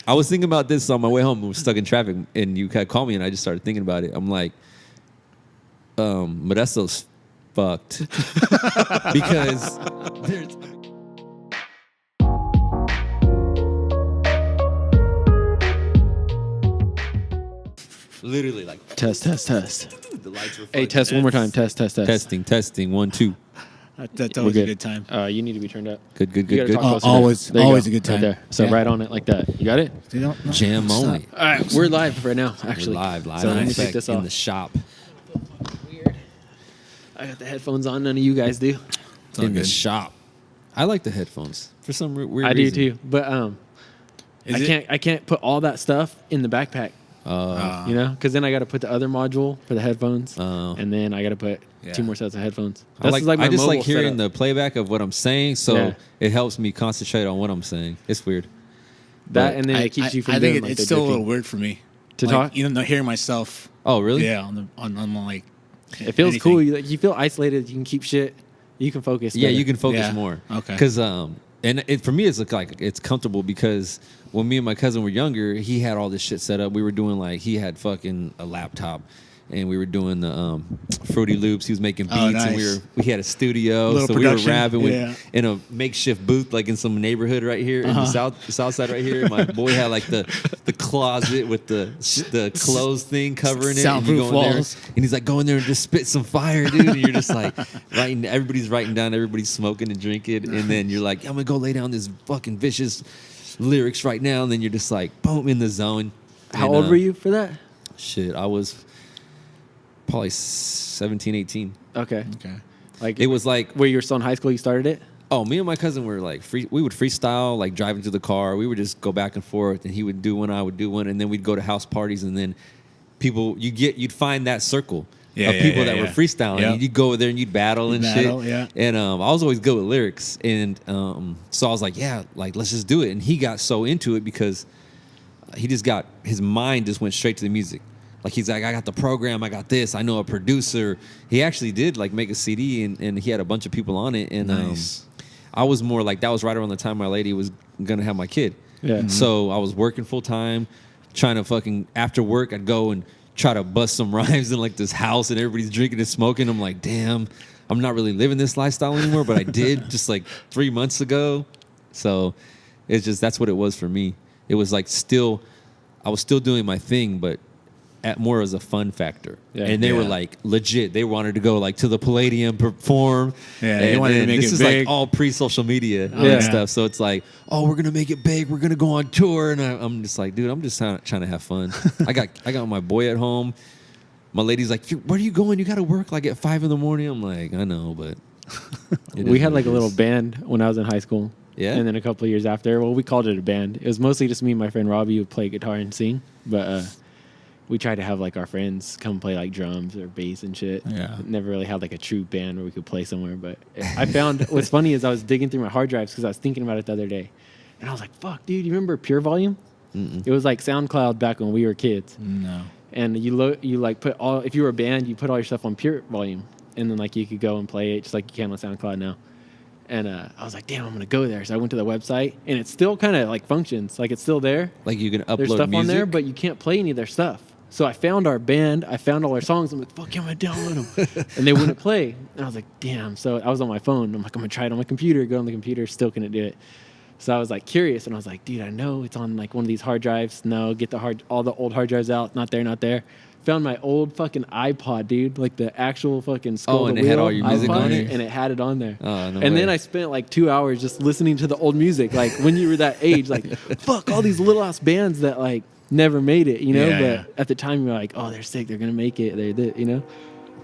I was thinking about this on my way home. I was stuck in traffic, and you called me, and I just started thinking about it. I'm like, Modesto's fucked because there's. Literally, like test. the lights were. Hey, test one more time. Test. Testing. 1, 2. That's always a good time. You need to be turned up. Good. Always a good time. Right there. So right on it like that. You got it? Jam only. All right, we're live right now. Actually, We're live. So let me Effect take this off. in the shop. Weird. I got the headphones on. None of you guys do. In the shop. I like the headphones for some weird reason. I do too, but I can't put all that stuff in the backpack. You know, because then I got to put the other module for the headphones, and then I got to put 2 more sets of headphones. I just like hearing the playback of what I'm saying, so it helps me concentrate on what I'm saying. It's weird. That and then it keeps you from. I doing, think like, it's still a little weird for me to talk. You know, hearing myself. Oh, really? Yeah, on like. It feels cool. You feel isolated. You can keep shit. You can focus. Yeah, you can focus more. Okay. Because for me, it's like it's comfortable because when me and my cousin were younger, he had all this shit set up. We were doing he had fucking a laptop, and we were doing the Fruity Loops. He was making beats, nice. and we had a studio, so production. we were rapping in a makeshift booth, like in some neighborhood right here in the south side right here. My boy had like the closet with the clothes thing covering it, and you go in there, and he's like, go in there and just spit some fire, dude. And you're just like writing. Everybody's writing down. Everybody's smoking and drinking, and then you're like, I'm gonna go lay down this fucking vicious lyrics right now, and then you're just like, boom, in the zone. How old were you for that? Shit, I was probably 17, 18. Okay. Like it was like where you were still in high school. You started it. Oh, me and my cousin were like we would freestyle, like driving to the car. We would just go back and forth, and he would do one, I would do one, and then we'd go to house parties, and then you'd find that circle of people that were freestyling. Yep. You'd go over there and you'd battle and shit. Yeah. And I was always good with lyrics, and so I was like, let's just do it. And he got so into it because his mind just went straight to the music. Like he's like, I got the program, I got this, I know a producer. He actually did like make a CD, and he had a bunch of people on it. And nice. I was more like, that was right around the time my lady was gonna have my kid. Yeah. Mm-hmm. So I was working full time, trying to fucking after work I'd go and try to bust some rhymes in like this house, and everybody's drinking and smoking. I'm like, damn, I'm not really living this lifestyle anymore, but I did just like 3 months ago. So it's just, that's what it was for me. It was like I was still doing my thing, but at more as a fun factor. Yeah, and they were like legit. They wanted to go like to the Palladium, perform. Yeah, they wanted to make it big. This is like all pre-social media and stuff. So it's like, oh, we're gonna make it big. We're gonna go on tour. And I'm just like, dude, I'm just trying to have fun. I got my boy at home. My lady's like, where are you going? You got to work like at 5 a.m. I'm like, I know, but we had like a little band when I was in high school. Yeah. And then a couple of years after, well, we called it a band. It was mostly just me and my friend Robbie who play guitar and sing, but we tried to have like our friends come play like drums or bass and shit. Yeah. Never really had like a true band where we could play somewhere. But I found what's funny is I was digging through my hard drives because I was thinking about it the other day, and I was like, "Fuck, dude, you remember Pure Volume? Mm-mm. It was like SoundCloud back when we were kids. No. And you like put all, if you were a band, you put all your stuff on Pure Volume, and then like you could go and play it just like you can on SoundCloud now. And I was like, damn, I'm gonna go there. So I went to the website, and it still kind of like functions, like it's still there. Like you can upload there's stuff music on there, but you can't play any of their stuff. So I found our band, I found all our songs. I'm like, fuck, I'm gonna download them, and they wouldn't play. And I was like, damn. So I was on my phone. I'm like, I'm gonna try it on my computer. Go on the computer, still couldn't do it. So I was like curious, and I was like, dude, I know it's on like one of these hard drives. No, get all the old hard drives out. Not there. Found my old fucking iPod, dude, like the actual fucking skull. Oh, and it had all your music on it? And it had it on there. Oh, no and way. then I spent like 2 hours just listening to the old music. Like when you were that age, like, fuck, all these little ass bands that like never made it, you know? Yeah, but at the time, you're like, oh, they're sick. They're going to make it. They did, you know?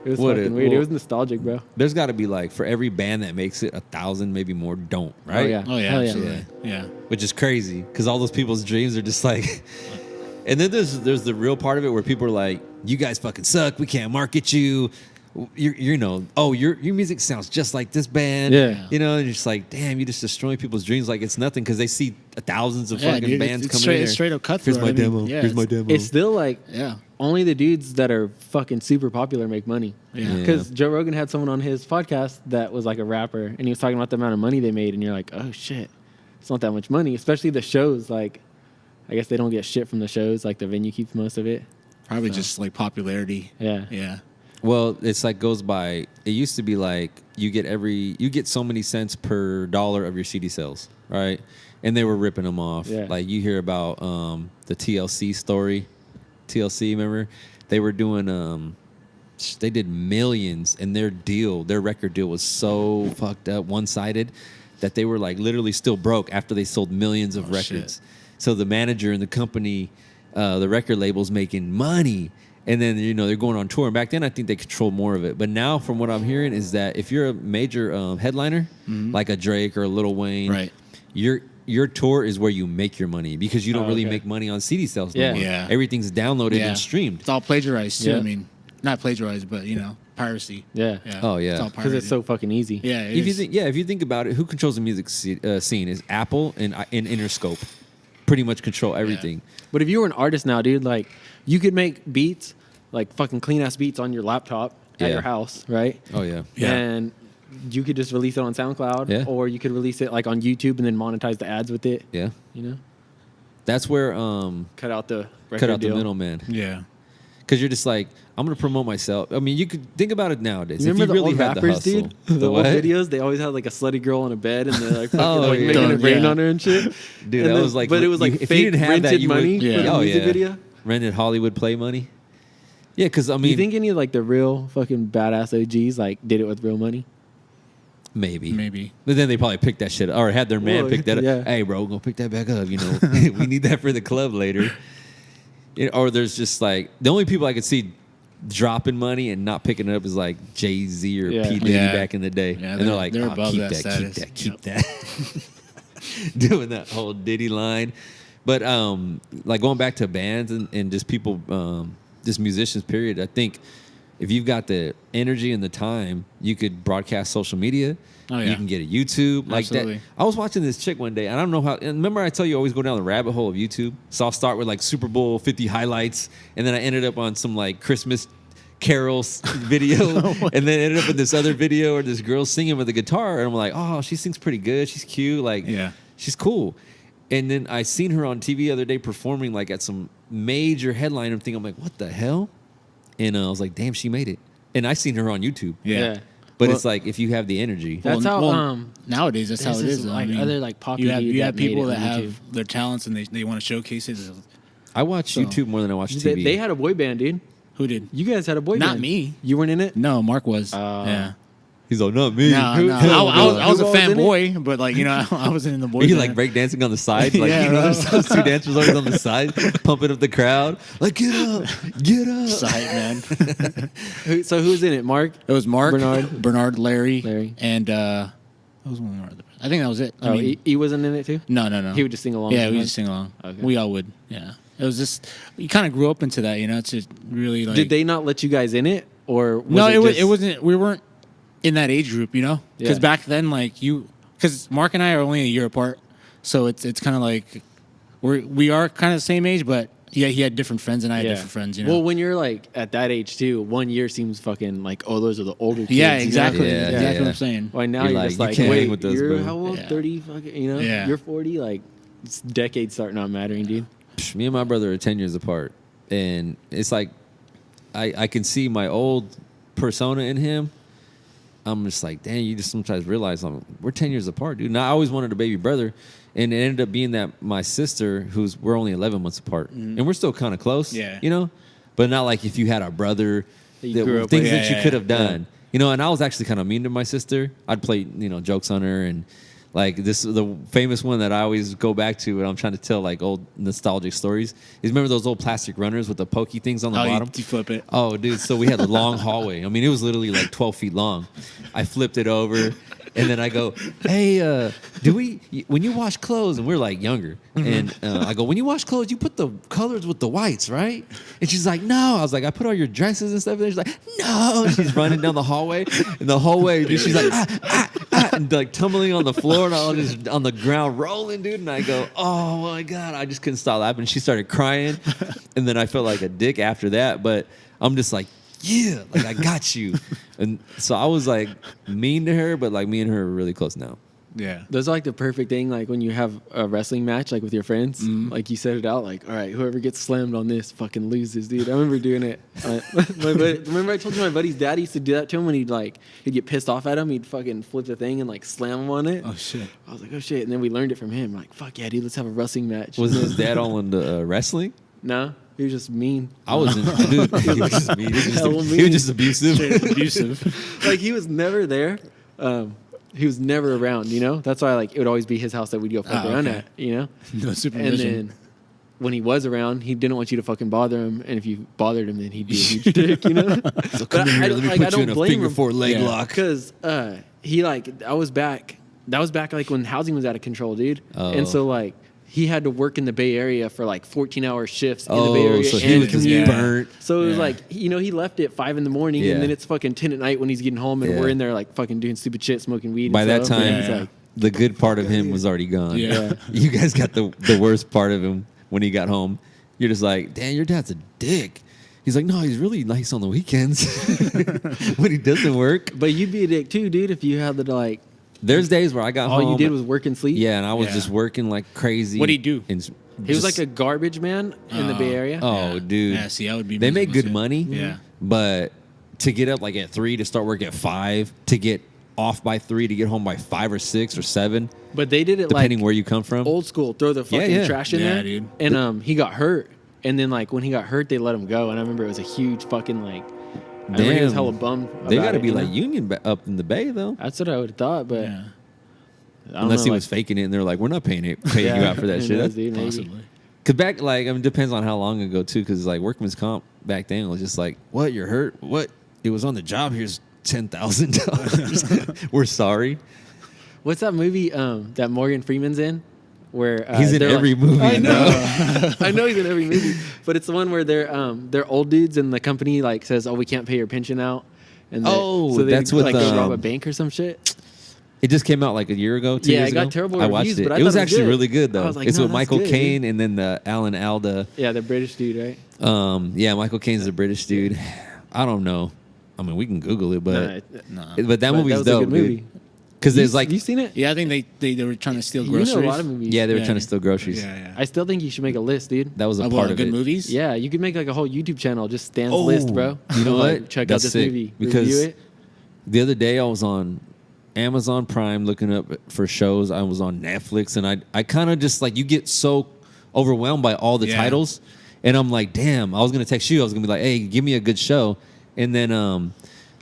It was fucking weird. It was nostalgic, bro. There's got to be like, for every band that makes it, 1,000, maybe more don't, right? Oh, yeah. Absolutely. Yeah. Which is crazy because all those people's dreams are just like... And then there's the real part of it where people are like, you guys fucking suck. We can't market you. Your music sounds just like this band. Yeah. You know, and you're just like, damn, you're just destroying people's dreams like it's nothing because they see thousands of fucking bands coming in. It's straight up cutthroat. Here's my demo. Here's my demo. It's still like, only the dudes that are fucking super popular make money. Yeah. Because Joe Rogan had someone on his podcast that was like a rapper, and he was talking about the amount of money they made, and you're like, oh shit, it's not that much money, especially the shows like. I guess they don't get shit from the shows. Like the venue keeps most of it. Probably just like popularity. Yeah. Yeah. Well, it's like goes by. It used to be like you get so many cents per dollar of your CD sales, right? And they were ripping them off. Yeah. Like you hear about the TLC story. TLC, remember? They were doing they did millions, and their record deal was so fucked up, one-sided, that they were like literally still broke after they sold millions of records. Shit. So the manager and the company, the record label's making money. And then, they're going on tour. And back then, I think they controlled more of it. But now, from what I'm hearing, is that if you're a major headliner, like a Drake or a Lil Wayne, Right. your tour is where you make your money, because you don't really make money on CD sales no more. Yeah. Everything's downloaded and streamed. It's all plagiarized, too. Yeah. I mean, not plagiarized, but, piracy. Yeah. Oh, yeah. It's all Because it's so fucking easy. Yeah, If you think about it, who controls the music scene is Apple and Interscope. Pretty much control everything. But if you were an artist now, dude, like you could make beats, like fucking clean ass beats on your laptop at your house, right? Oh, yeah. Yeah. And you could just release it on SoundCloud, Yeah. or you could release it like on YouTube and then monetize the ads with it. Yeah. You know, That's where cut out the record the deal. middleman. Yeah. Because you're just like, I'm going to promote myself. I mean, you could think about it nowadays. You remember if you the really old had rappers, the hustle. dude? The old what? videos, they always had like a slutty girl on a bed, and they're like, fucking, Oh, like yeah. making it rain Yeah. on her and shit. Dude, And that then- was like, but it was like if you fake didn't have rented that, you money would, for the oh, music yeah. video. Rented Hollywood play money. Yeah, because I Do mean, you think any of like the real fucking badass OGs like did it with real money? maybe. But then they probably picked that shit up, or had their man Well, pick that yeah. up. Hey, bro, go pick that back up. We need that for the club later. Or there's just like the only people I could see dropping money and not picking it up is like Jay-Z or Yeah. P. Diddy Yeah. back in the day. Yeah, and they're like, they're oh, above keep that that, status. keep that. Doing that whole Diddy line. But like going back to bands and just people, just musicians, period, I think if you've got the energy and the time, you could broadcast social media. Oh, yeah. You can get a YouTube like Absolutely. that. I was watching this chick one day, and I don't know how. And remember, I tell you, I always go down the rabbit hole of YouTube. So I'll start with like Super Bowl 50 highlights, and then I ended up on some like Christmas carols video, and then ended up in this other video where this girl singing with a guitar, and I'm like, oh, she sings pretty good. She's cute. Like, Yeah. she's cool. And then I seen her on TV the other day performing like at some major headliner thing. I'm like, what the hell? And I was like, damn, she made it. And I seen her on YouTube. Yeah. But Well- it's like if you have the energy. That's how, nowadays that's how it there's is. this, though. like, I mean, other, like, popular you dude have that made people it that on have their talents and they want to showcase it. I watch So- YouTube more than I watch They, TV. they had a boy band, dude. Who did? You guys had a boy Not band. me. You weren't in it? No, Mark was. Oh. Yeah. He's like, not me. No, I was a Who was in it? fanboy, but like I wasn't in the boy. Are you band. like breakdancing on the side? Like, Yeah, there's those two dancers always on the side, pumping up the crowd. Like, get up, get up. Side man. So who's in it? Mark? It was Mark, Bernard. Larry, and what was one more? I think that was it. I mean, he wasn't in it too? no. He would just sing along. Yeah, we sometimes? just sing along. Okay. We all would. Yeah, it was just you kind of grew up into that, It's just really like. Did they not let you guys in it, or was No, it it wasn't. We weren't in that age group, Because Yeah. back then, because Mark and I are only a year apart, so it's kind of like we are kind of the same age, but yeah, he had different friends and I had different friends. Well, when you're like at that age too, 1 year seems fucking like, oh, those are the older kids. yeah, you know? exactly, Yeah, exactly yeah. what I'm saying. Why now You're you're like, just you like, can't hang wait, with us, you're bro. how old? Yeah. 30? Fucking, Yeah. You're 40. Like, it's decades start not mattering, dude. Me and my brother are 10 years apart. And it's like, I can see my old persona in him. I'm just like, dang, you just sometimes realize we're 10 years apart, dude. And I always wanted a baby brother. And it ended up being that my sister, we're only 11 months apart. And we're still kind of close, Yeah. But not like if you had a brother, That you grew up things with. that you Yeah, could have yeah. done. And I was actually kind of mean to my sister. I'd play, jokes on her. And like the famous one that I always go back to when I'm trying to tell like old nostalgic stories is remember those old plastic runners with the pokey things on the bottom? You flip it. Oh, dude. So we had a long hallway. I mean, it was literally like 12 feet long. I flipped it over. And then I go, hey, when you wash clothes, and we're like younger, and I go, when you wash clothes, you put the colors with the whites, right? And she's like, no. I was like, I put all your dresses and stuff. And she's like, no. And she's running down the hallway, and the whole way, dude, she's like, and like tumbling on the floor, and I was just on the ground rolling, dude. And I go, oh my God, I just couldn't stop laughing. She started crying, and then I felt like a dick after that. But I'm just like, yeah, like I got you. And so I was like mean to her, but like me and her are really close now. Yeah. Those are like the perfect thing, like when you have a wrestling match, like with your friends, like you set it out, like, all right, whoever gets slammed on this fucking loses, dude. I remember doing it. Remember I told you my buddy's dad used to do that to him when he'd get pissed off at him, he'd fucking flip the thing and like slam him on it. Oh shit. I was like, oh shit, and then we learned it from him. Like, fuck yeah, dude, let's have a wrestling match. Was his dad all into wrestling? No, he was just mean. I wasn't. Dude, he was just mean. He was just abusive. Abusive. Like he was never there. He was never around, you know? That's why like it would always be his house that we'd go fuck around at, you know? No supervision. And then when he was around, he didn't want you to fucking bother him, and if you bothered him, then he'd be a huge dick, you know? So come here, let me put you in a finger four leg lock. Because he that was back like when housing was out of control, dude. Oh. And so like he had to work in the Bay Area for like 14-hour shifts in the Bay Area. So he was just burnt. So it was like, you know, he left at 5 a.m. and then it's fucking 10 at night when he's getting home, and we're in there like fucking doing stupid shit, smoking weed. By and that stuff. time, Like, the good part of him was already gone. Yeah. You guys got the worst part of him when he got home. You're just like, damn, your dad's a dick. He's like, no, he's really nice on the weekends when he doesn't work. but you'd be a dick too, dude, if you had the like. There's days where I got home. All you did was work and sleep. Yeah, and I was just working like crazy. What'd he do? He was like a garbage man in the Bay Area. Oh, dude. Yeah, see, I would be. They make good shit. money. Yeah. But to get up like at 3 to start work at 5, to get off by 3 to get home by 5 or 6 or 7, But they did it depending like where you come from. old school, throw the fucking trash in there. Dude. And he got hurt. And then like when he got hurt, they let him go. And I remember it was a huge fucking like. I remember he was hella bummed. They got to it, be you like know? union up in the Bay though. That's what I would have thought, but Yeah. I don't Unless know, he like, was faking it and they're like, we're not paying you out for that who shit. knows, That's dude, maybe. Possibly. Cause back like it depends on how long ago too. Cause like workman's comp back then was just like, what, you're hurt? What? It was on the job. Here's $10,000. We're sorry. What's that movie that Morgan Freeman's in? Where He's in they're every movie. I know. I know he's in every movie. But it's the one where they're old dudes and the company like says, "Oh, we can't pay your pension out." And Oh, they, that's what like go rob a bank or some shit. It just came out like a year ago, 2 Yeah, years it got ago. terrible I watched reviews, it. but I It was thought it was actually good. really good though. I was like, it's no, with that's Michael good, Caine and then Alan Alda. Yeah, the British dude, right? Yeah, Michael Caine's the British dude. I don't know. I mean, we can Google it, but but that movie's was dope, a good movie. dude. Because there's like, you seen it? Yeah, I think they were trying to steal You groceries. know a lot of movies. yeah, they were Yeah. trying to steal groceries. Yeah. I still think you should make a list, dude. That was a Of part of good it. movies. Yeah, you could make like a whole YouTube channel, just Stan's Oh, list, bro. you know Like, what? check That's out this sick, movie. because Review it. The other day I was on Amazon Prime looking up for shows. I was on Netflix, and I kind of just like, you get so overwhelmed by all the titles, and I'm like, damn. I was gonna text you. I was gonna be like, hey, give me a good show. And then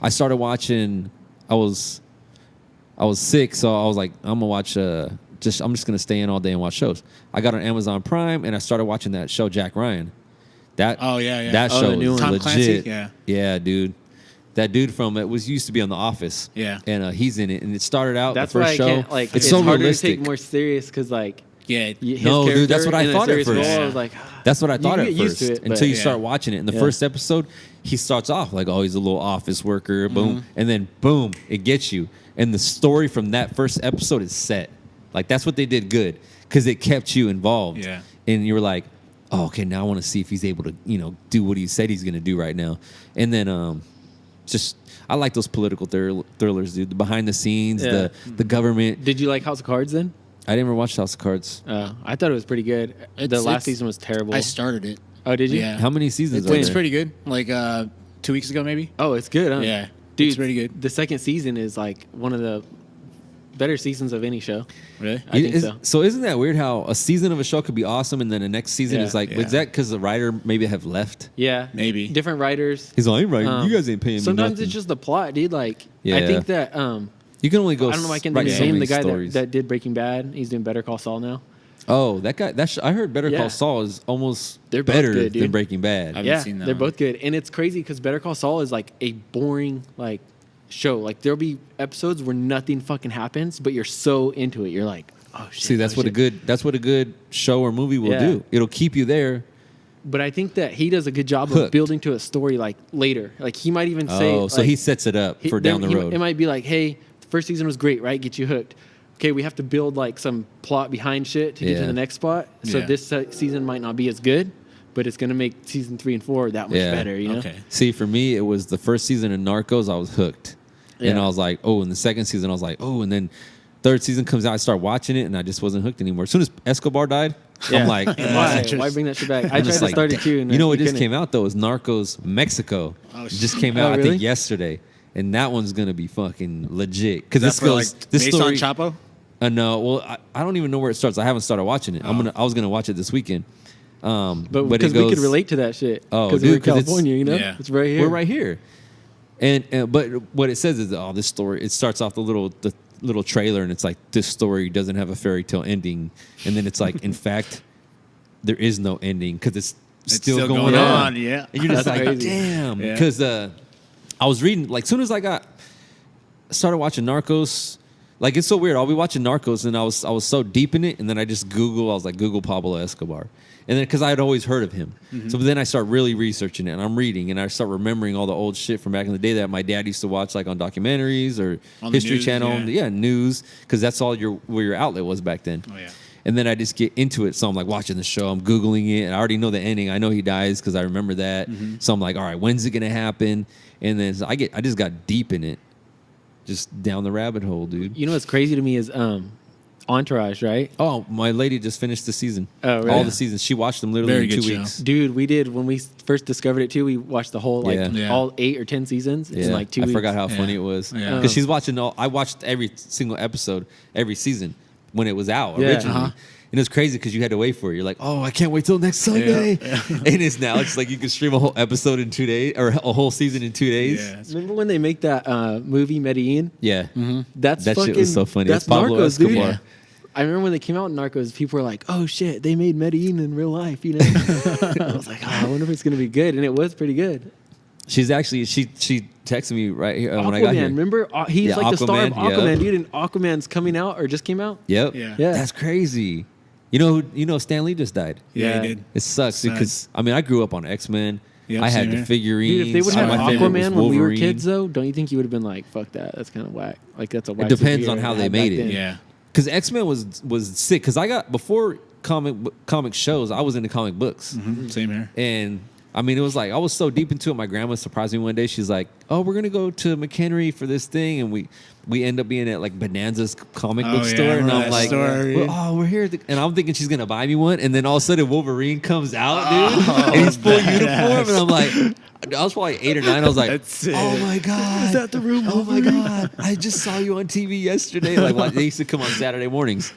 I started watching. I was sick, so I was like, I'm gonna watch. I'm just gonna stay in all day and watch shows. I got on Amazon Prime, and I started watching that show, Jack Ryan. That That Oh, show the new is one. Tom legit. Clancy? Yeah, dude. That dude from it used to be on The Office. Yeah. And he's in it, and it started out That's the why first I show. can't like. it's It's so harder realistic. to take more serious because like. Yeah. His No, dude, that's character what I in a thought at serious first. role, I Yeah. was like, That's what I You thought get at used first to it, but- until you Yeah. start watching it. In the Yeah. first episode, he starts off like, oh, he's a little office worker, boom, and then boom, it gets you. And the story from that first episode is set. Like that's what they did good because it kept you involved. Yeah. And you were like, oh, okay, now I want to see if he's able to, do what he said he's going to do right now. And then just I like those political thrillers, dude. The behind the scenes, Yeah. the government. Did you like House of Cards then? I didn't ever watch House of Cards. I thought it was pretty good. The It's- last season was terrible. I started it. Oh, did you? Yeah. How many seasons It's, are it's there? pretty good. Like 2 weeks ago, maybe. Oh, it's good, huh? Yeah. Dude, It's pretty good. The second season is like one of the better seasons of any show. Really? I think so. So isn't that weird how a season of a show could be awesome and then the next season Yeah. is like, Yeah. was that because the writer maybe have left? Yeah. Maybe. Different writers. He's like, right, you guys ain't paying me Sometimes nothing. it's just the plot, dude. Like, I Yeah. think that You can only go. I don't know. I can write name so many the guy stories. that did Breaking Bad. He's doing Better Call Saul now. Oh, that guy. I heard Better Yeah. Call Saul is almost They're both better good, than dude. Breaking Bad. I've- Yeah, seen that they're one. both good, and it's crazy because Better Call Saul is like a boring like show. Like there'll be episodes where nothing fucking happens, but you're so into it. You're like, oh shit. See, that's oh, what shit. that's what a good show or movie will Yeah. do. It'll keep you there. But I think that he does a good job of Hooked. building to a story like later. Like he might even say, Oh, so like, he sets it up for down the road. It might be like, hey, the first season was great, right? Get you hooked. Okay, we have to build like some plot behind shit to get Yeah. to the next spot. So Yeah. this season might not be as good, but it's gonna make season 3 and 4 that much Yeah. better. You know? Okay. See, for me, it was the first season of Narcos. I was hooked, and Yeah. I was like, oh. And the second season, I was like, oh. And then third season comes out, I start watching it, and I just wasn't hooked anymore. As soon as Escobar died, I'm like, why bring that shit back? I tried to start it too. You know what just came out though is Narcos Mexico. It just came out, I think, yesterday, and that one's gonna be fucking legit because this goes this based story. on Chapo. No, well, I don't even know where it starts. I haven't started watching it. I was gonna watch it this weekend. But because we could relate to that shit. Because we're in California, you know, it's right here. We're right here. And but what it says is, this story. It starts off the little trailer, and it's like, this story doesn't have a fairy tale ending, and then it's like, in fact, there is no ending because it's still going on. Yeah, and you're just like, crazy. damn. Because I was reading, like, soon as I started watching Narcos. Like, it's so weird. I'll be watching Narcos, and I was so deep in it, and then I just Google Pablo Escobar. And then, because I had always heard of him. Mm-hmm. So then I start really researching it, and I'm reading, and I start remembering all the old shit from back in the day that my dad used to watch, like on documentaries or on History news, Channel. Yeah, news, because that's all where your outlet was back then. Oh, yeah. And then I just get into it. So I'm like watching the show, I'm Googling it, and I already know the ending. I know he dies because I remember that. Mm-hmm. So I'm like, all right, when's it going to happen? And then I just got deep in it. Just down the rabbit hole, dude. You know what's crazy to me is Entourage, right? Oh, my lady just finished the season. Oh, really? All the seasons. She watched them literally in 2 weeks. Dude, we did, when we first discovered it too, we watched the whole, all 8 or 10 seasons in like 2 weeks. I forgot how funny it was. Because she's watching I watched every single episode, every season when it was out originally. Uh-huh. And it's crazy because you had to wait for it. You're like, oh, I can't wait till next Sunday. Yeah. And it's like you can stream a whole episode in 2 days or a whole season in 2 days. Yeah. Remember when they make that movie Medellin? Yeah. Mm-hmm. That shit was so funny. That's Pablo Narcos, Escobar. Dude. Yeah. I remember when they came out in Narcos, people were like, oh shit, they made Medellin in real life, you know? I was like, I wonder if it's going to be good. And it was pretty good. She's actually, she texted me right here when I Aquaman, got here. Remember? He's like the star of Aquaman, dude, and Aquaman's coming out or just came out. Yep. Yeah. That's crazy. You know, Stan Lee just died. Yeah, he did. It sucks because I grew up on X-Men. Yep, I had the figurines. Dude, if they would have Aquaman when we were kids, though, don't you think you would have been like, "Fuck that, that's kind of whack." Like that's a whack. It depends on how they made it. Then. Yeah, because X-Men was sick. Because I got before comic shows, I was into comic books. Mm-hmm. Same here. And it was like I was so deep into it. My grandma surprised me one day. She's like, "Oh, we're gonna go to McHenry for this thing," and we end up being at like Bonanza's comic book store, and I'm like, we're here, and I'm thinking she's gonna buy me one, and then all of a sudden Wolverine comes out, dude, and he's full uniform, and I'm like, I was probably 8 or 9. I was like, oh my god, is that the room? Oh my god, I just saw you on TV yesterday. Like they used to come on Saturday mornings,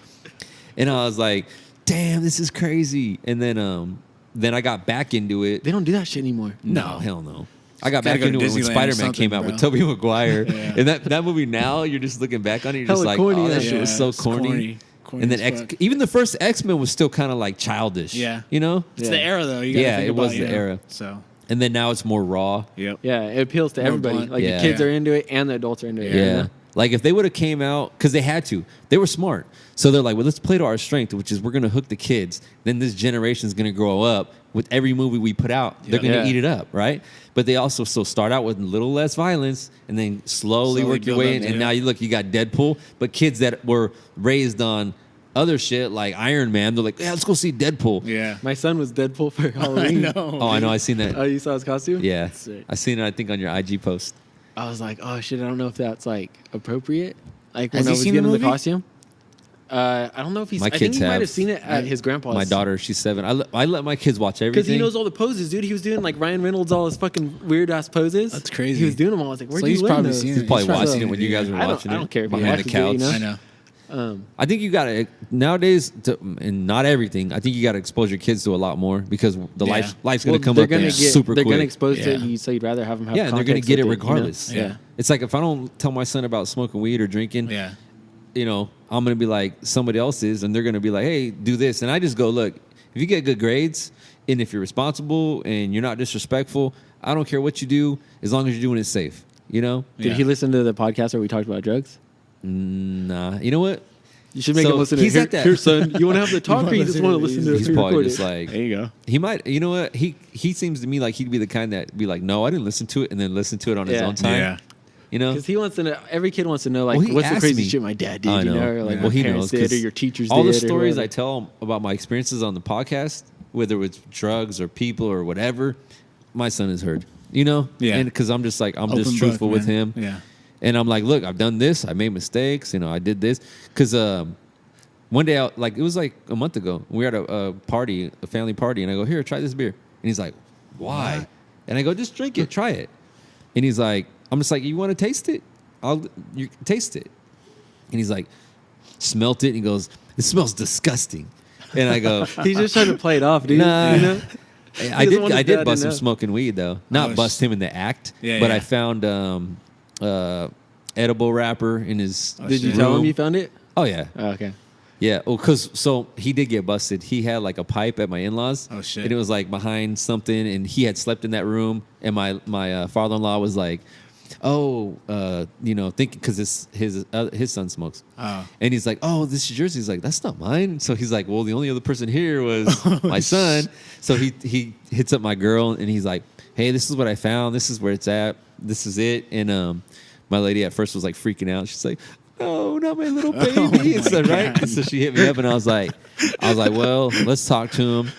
and I was like, damn, this is crazy. And then I got back into it. They don't do that shit anymore. No, hell no. I got back into it when Spider-Man came out with Tobey Maguire. Yeah. And that movie now, you're just looking back on it, you're just like, corny, that shit was so corny. And then even the first X-Men was still kind of like childish. Yeah. You know? It's the era, though. It was the era. So. And then now it's more raw. Yep. Yeah, it appeals to everybody. Blunt. Like the kids are into it and the adults are into it. Yeah. You know? Like if they would have came out, because they had to, they were smart. So they're like, well, let's play to our strength, which is we're going to hook the kids. Then this generation is going to grow up with every movie we put out. They're going to eat it up, right? But they also start out with a little less violence and then slowly work your way in. And now you got Deadpool, but kids that were raised on other shit like Iron Man, they're like, yeah, let's go see Deadpool. Yeah. My son was Deadpool for Halloween. I know. Oh, I know. I seen that. Oh, you saw his costume? Yeah. I seen it, I think, on your IG post. I was like, oh shit, I don't know if that's like appropriate. Like when I was getting the costume. I don't know if he's. I think he might have seen it at his grandpa's. My daughter, she's 7. I let my kids watch everything because he knows all the poses, dude. He was doing like Ryan Reynolds, all his fucking weird ass poses. That's crazy. He was doing them all. I was like, where do you learn those? He's probably watching it when you guys are watching it. I don't care if behind the couch. It, you know? I know. I think you got to nowadays, and not everything. I think you got to expose your kids to a lot more because the life's going to come up super quick. They're going to expose to it, so you'd rather have them have. Yeah, and they're going to get it regardless. You know? Yeah, it's like if I don't tell my son about smoking weed or drinking. Yeah. You know, I'm going to be like somebody else is, and they're going to be like, hey, do this. And I just go, look, if you get good grades and if you're responsible and you're not disrespectful, I don't care what you do as long as you're doing it safe, you know? Did he listen to the podcast where we talked about drugs? Nah. You know what? You should make him listen to it. Here, son, you want to have the talk or you just want to listen to it? He's probably just like, there you go. He might, you know what? He seems to me like he'd be the kind that be like, no, I didn't listen to it, and then listen to it on his own time. Yeah. You know, because he wants to know. Every kid wants to know, like, what's the crazy shit my dad did? You know, or like what he parents knows, did, or your teachers did. All the stories I tell about my experiences on the podcast, whether it's drugs or people or whatever, my son has heard. You know, yeah. And because I'm just like, I'm just truthful with him. Yeah. And I'm like, look, I've done this. I made mistakes. I did this. Because one day, it was like a month ago, we were at a party, a family party, and I go, here, try this beer. And he's like, why? What? And I go, just drink it, try it. And he's like, I'm just like, you want to taste it? You taste it. And he's like, smelt it, and he goes, it smells disgusting. And I go, he's just trying to play it off, dude. Nah. I did bust him know. smoking weed, though. Not bust him in the act, but yeah. I found edible wrapper in his Did you tell him you found it? Oh, yeah. Oh, okay. Yeah, so he did get busted. He had like a pipe at my in-laws. Oh, shit. And it was like behind something, and he had slept in that room. And my father-in-law was like, thinking because his son smokes. Oh. And he's like, oh, this is yours. He's like, that's not mine. So he's like, well, the only other person here was my son. So he hits up my girl, and he's like, hey, this is what I found. This is where it's at. This is it. And my lady at first was like freaking out. She's like, no, not my little baby. And so, right? And so she hit me up, and I was like, well, let's talk to him.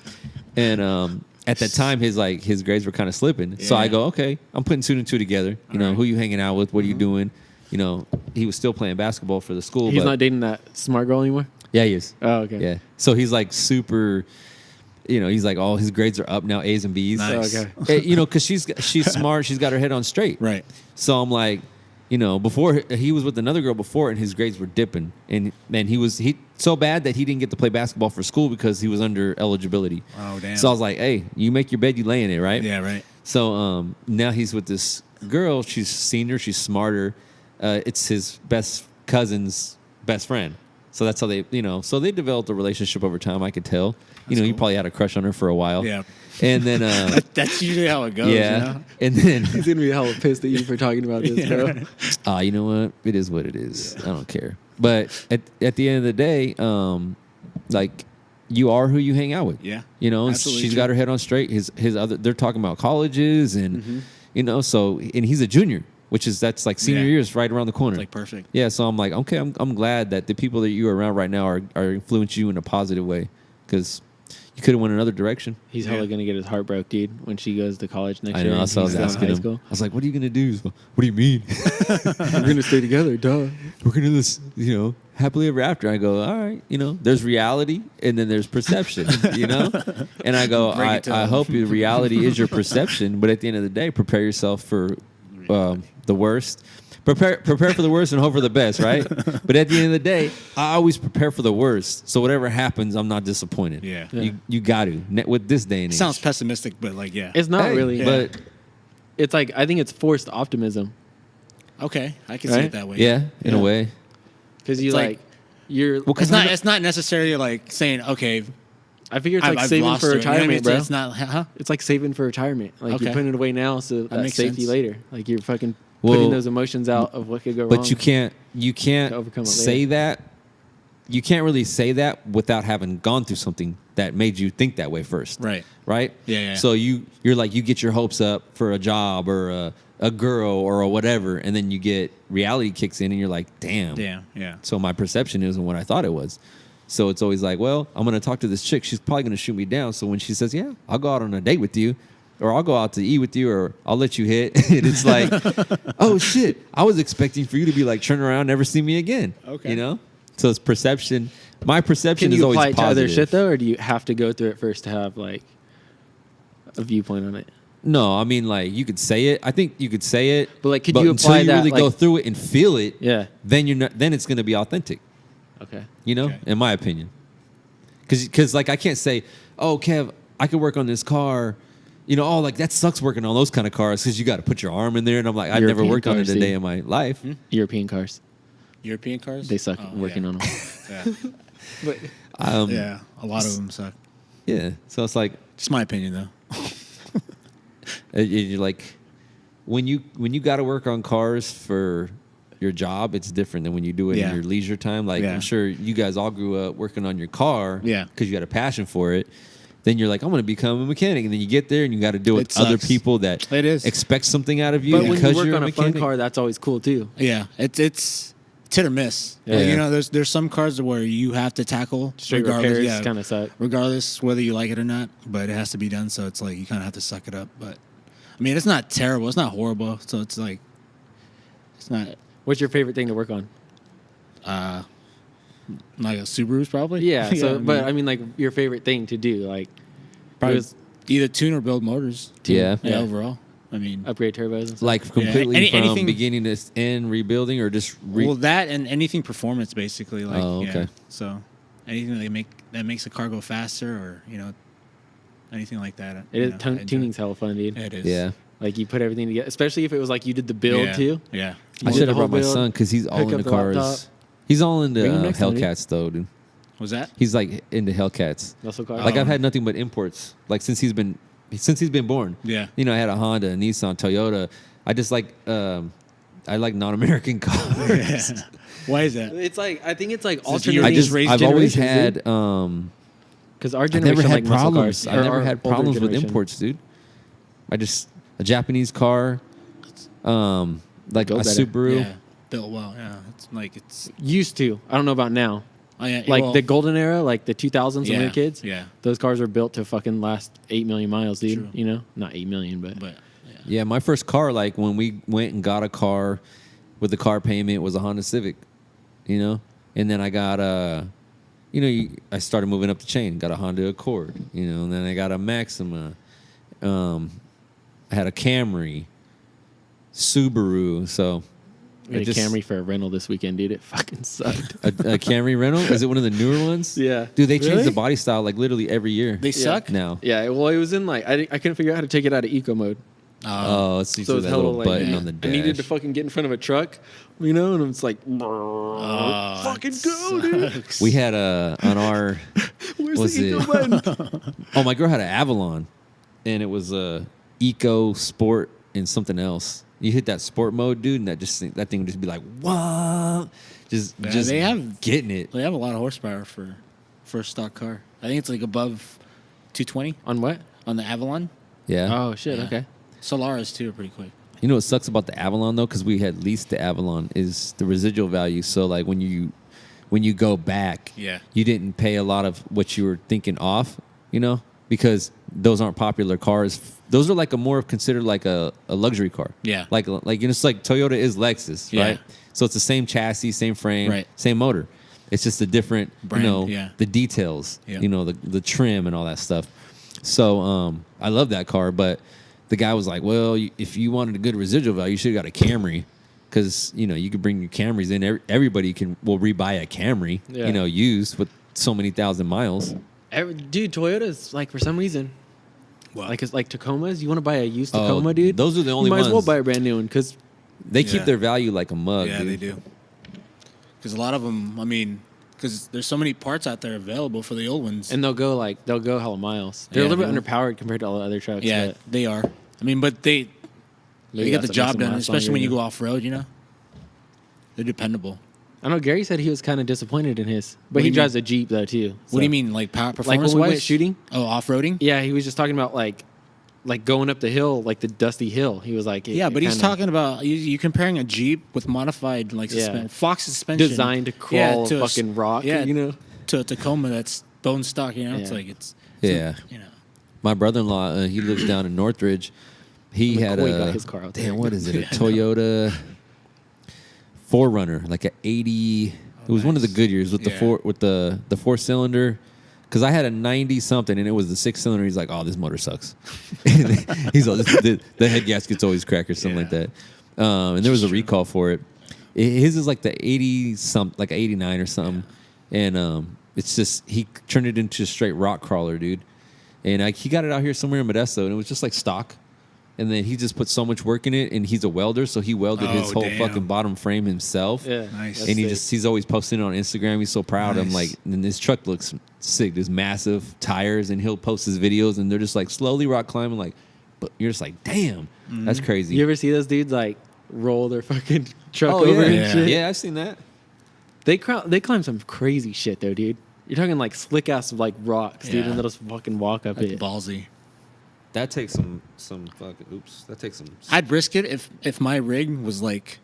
And at that time, his grades were kind of slipping. Yeah. So I go, okay, I'm putting 2 and 2 together. Who you hanging out with? What are you doing? He was still playing basketball for the school. He's not dating that smart girl anymore? Yeah, he is. Oh, okay. Yeah. So he's like super, he's like, all his grades are up now, A's and B's. Nice. Oh, okay. Because she's smart. She's got her head on straight. Right. So I'm like, before he was with another girl before, and his grades were dipping, and he so bad that he didn't get to play basketball for school because he was under eligibility. Oh, damn. So I was like, hey, you make your bed, you lay in it, right? Yeah, right. So now he's with this girl. She's senior. She's smarter. It's his best cousin's best friend. So that's how they, so they developed a relationship over time. I could tell. He cool. probably had a crush on her for a while. Yeah. And then that's usually how it goes. Yeah. And then he's gonna be hella pissed at you for talking about this, bro. You know what? It is what it is. Yeah. I don't care. But at the end of the day, you are who you hang out with. Yeah. She's got her head on straight. His other, they're talking about colleges and so, and he's a junior, that's like senior year is right around the corner. It's like perfect. Yeah. So I'm like, okay, I'm glad that the people that you're around right now are influencing you in a positive way, because you could have went another direction. He's hella gonna get his heart broke, dude, when she goes to college next I year. know. So I was asking him. School. I was like, "What are you gonna do?" What do you mean? We're gonna stay together, duh. We're gonna do this, happily ever after. I go, all right, there's reality and then there's perception, And I go, I hope your reality is your perception, but at the end of the day, prepare yourself for the worst. Prepare for the worst and hope for the best, right? But at the end of the day, I always prepare for the worst. So whatever happens, I'm not disappointed. Yeah. You got to with this day and age. Sounds pessimistic, but it's not really. But it's like, I think it's forced optimism. Okay, I can see it that way. Yeah, in a way. Because you're. Well, it's not necessarily like saying, okay. I figure it's like saving for retirement, bro. It's not. It's like saving for retirement. Like you're putting it away now, so that's safety later. Like you're fucking putting those emotions out of what could go wrong. But you can't say that. You can't really say that without having gone through something that made you think that way first. Right. Right? Yeah. So you're like, you get your hopes up for a job or a girl or whatever, and then you get reality kicks in and you're like, damn. Yeah. So my perception isn't what I thought it was. So it's always like, well, I'm going to talk to this chick. She's probably going to shoot me down. So when she says, yeah, I'll go out on a date with you, or I'll go out to eat with you, or I'll let you hit. And it's like, oh, shit. I was expecting for you to be like, turn around, never see me again. Okay. So it's perception. My perception is always always positive. Can you apply it to other shit, positive. though, or do you have to go through it first to have, like, a viewpoint on it? No, I mean, like, you could say it. I think you could say it. But, like, could you apply until you that, really go like- through it and feel it, Yeah. then then it's going to be authentic. Okay. Okay. In my opinion. Because like, I can't say, oh, Kev, I could work on this car. Like, that sucks working on those kind of cars because you got to put your arm in there. And I'm like, I've never European worked on it cars, a dude. day in my life. European cars. European cars? They suck working on them. Yeah. But Yeah. A lot of them suck. Yeah. So it's like, Just my opinion, though. you're like, when you got to work on cars for your job, it's different than when you do it in your leisure time. Like, I'm sure you guys all grew up working on your car because you had a passion for it. Then you're like, I'm going to become a mechanic. And then you get there and you got to deal with other people that expect something out of you But when because you work you're on a a fun mechanic. car, that's always cool, too. Yeah. It's hit or miss. Yeah. Like, there's some cars where you have to tackle Straight regardless. repairs kind of suck. Regardless whether you like it or not, but it has to be done. So it's like you kind of have to suck it up. But I mean, it's not terrible. It's not horrible. So it's like it's not. What's your favorite thing to work on? Like a Subaru's probably. Yeah. So, but I mean, like your favorite thing to do, like probably either tune or build motors. Yeah. Overall. I mean, upgrade turbos and stuff. Like completely from anything, beginning to end rebuilding, or just well, that and anything performance basically. Like, okay. Yeah. So anything that makes a car go faster, or anything like that. Tuning's hella fun, dude. It is. Yeah. Like you put everything together, especially if it was like you did the build too. Yeah. I should have brought my son because he's all into cars. He's all into Hellcats though, dude. Was that? He's like into Hellcats. Muscle cars. Like I've had nothing but imports. Like since he's been born. Yeah. I had a Honda, a Nissan, Toyota. I just like I like non-American cars. Yeah. Why is that? It's like I think it's like alternating. alternating. I've always had because our I generation never had like muscle problems. cars, I never had problems with generation. imports, dude. A Japanese car, like Go a better. Subaru. Yeah. Built well. Yeah. It's Used to. I don't know about now. Oh, yeah, Like the golden era, like the 2000s when we were kids. Yeah. Those cars were built to fucking last 8 million miles, dude. True. Not 8 million, but Yeah, my first car, like when we went and got a car with the car payment, was a Honda Civic, and then I got I started moving up the chain, got a Honda Accord, and then I got a Maxima, I had a Camry, Subaru, so. we had a Camry for a rental this weekend, dude. It fucking sucked. A Camry rental? Is it one of the newer ones? Yeah. Dude, they change Really? the body style like literally every year. They suck now. Yeah, well, it was in like I couldn't figure out how to take it out of eco mode. Oh, it's So so it's that hella little like button on the dash. I needed to fucking get in front of a truck, and it's like fucking go, dude. We had on our Where's was the eco it? button? Oh, my girl had an Avalon, and it was eco sport and something else. You hit that sport mode, dude, and that thing would just be like, what? Just they have getting it. They have a lot of horsepower for a stock car. I think it's like above 220 On what? on the Avalon. Yeah. Oh shit. Yeah. Okay. Solaris too are pretty quick. You know what sucks about the Avalon though, because we had leased the Avalon, is the residual value. So like when you go back, Yeah. you didn't pay a lot of what you were thinking off, because those aren't popular cars. Those are like more considered like a luxury car. Yeah. Like it's like Toyota is Lexus, Yeah. right? So it's the same chassis, same frame, Right. same motor. It's just a different, Brand, yeah. the details, Yeah. the trim and all that stuff. So I love that car, but the guy was like, well, if you wanted a good residual value, you should have got a Camry. Because, you could bring your Camrys in. Everybody will rebuy a Camry, Yeah. used with so many thousand miles. Dude, Toyota's like for some reason, What? like it's like Tacomas. You want to buy a used Tacoma, dude? Those are the only you might ones. as well buy a brand new one because They keep Yeah. their value like a mug. Yeah, dude. they do. Because a lot of them, because there's so many parts out there available for the old ones. and they'll go hella miles. They're Yeah, a little bit dude. underpowered compared to all the other trucks. yeah, but they are. But they get the job done, especially when you go off road. They're dependable. I know Gary said he was kind of disappointed in his, What but do he you drives a Jeep though too. What do so- you mean, like power Like performance when we wise? went shooting? Oh, off roading. Yeah, he was just talking about like going up the hill, like the dusty hill. He was like, Yeah, but he's kinda talking about you comparing a Jeep with modified like Yeah. Fox suspension designed to crawl to a fucking rock. Yeah, to a Tacoma that's bone stock. It's Yeah. like it's Yeah. My brother-in-law, he lives down in Northridge. He had McCoy got his car out there. damn, what is it? A Toyota 4Runner, like a 80. It was one of the good years with the Yeah. 4-cylinder. Because I had a 90 something and it was the 6-cylinder. He's like, oh, this motor sucks. He's like, the head gasket's always cracked or something like that. And there was a recall for it. His is like the 80 something, like 89 or something. And it's just he turned it into a straight rock crawler, dude. And he got it out here somewhere in Modesto, and it was just like stock. And then he just put so much work in it, and he's a welder, so he welded his whole fucking bottom frame himself. Yeah, Nice. And he's always posting it on Instagram. He's so proud. I'm like, and this truck looks sick. There's massive tires, and he'll post his videos, and they're just like slowly rock climbing. Like, but you're just like, damn, that's crazy. You ever see those dudes like roll their fucking truck over and Yeah. shit? Yeah, I've seen that. They climb some crazy shit though, dude. You're talking like slick ass like rocks, dude, Yeah. and they'll just fucking walk up That's it. ballsy. That takes some fucking oops. That takes some. I'd risk it if my rig was like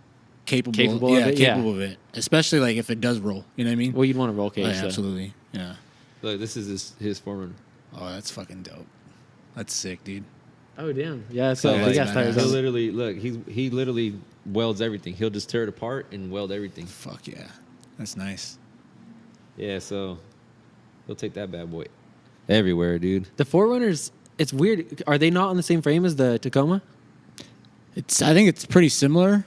capable Capable of it, capable of it. Especially like if it does roll. You know what I mean? Well, you'd want a roll Oh, cage. yeah, so. absolutely. Yeah. Look, this is his Forerunner. Oh, that's fucking dope. That's sick, dude. Oh damn. Yeah, it's So got like, big ass tires he on it. literally look. He literally welds everything. He'll just tear it apart and weld everything. Fuck yeah, that's nice. Yeah, so he'll take that bad boy everywhere, dude. The 4Runners, it's weird. Are they not on the same frame as the Tacoma? I think it's pretty similar.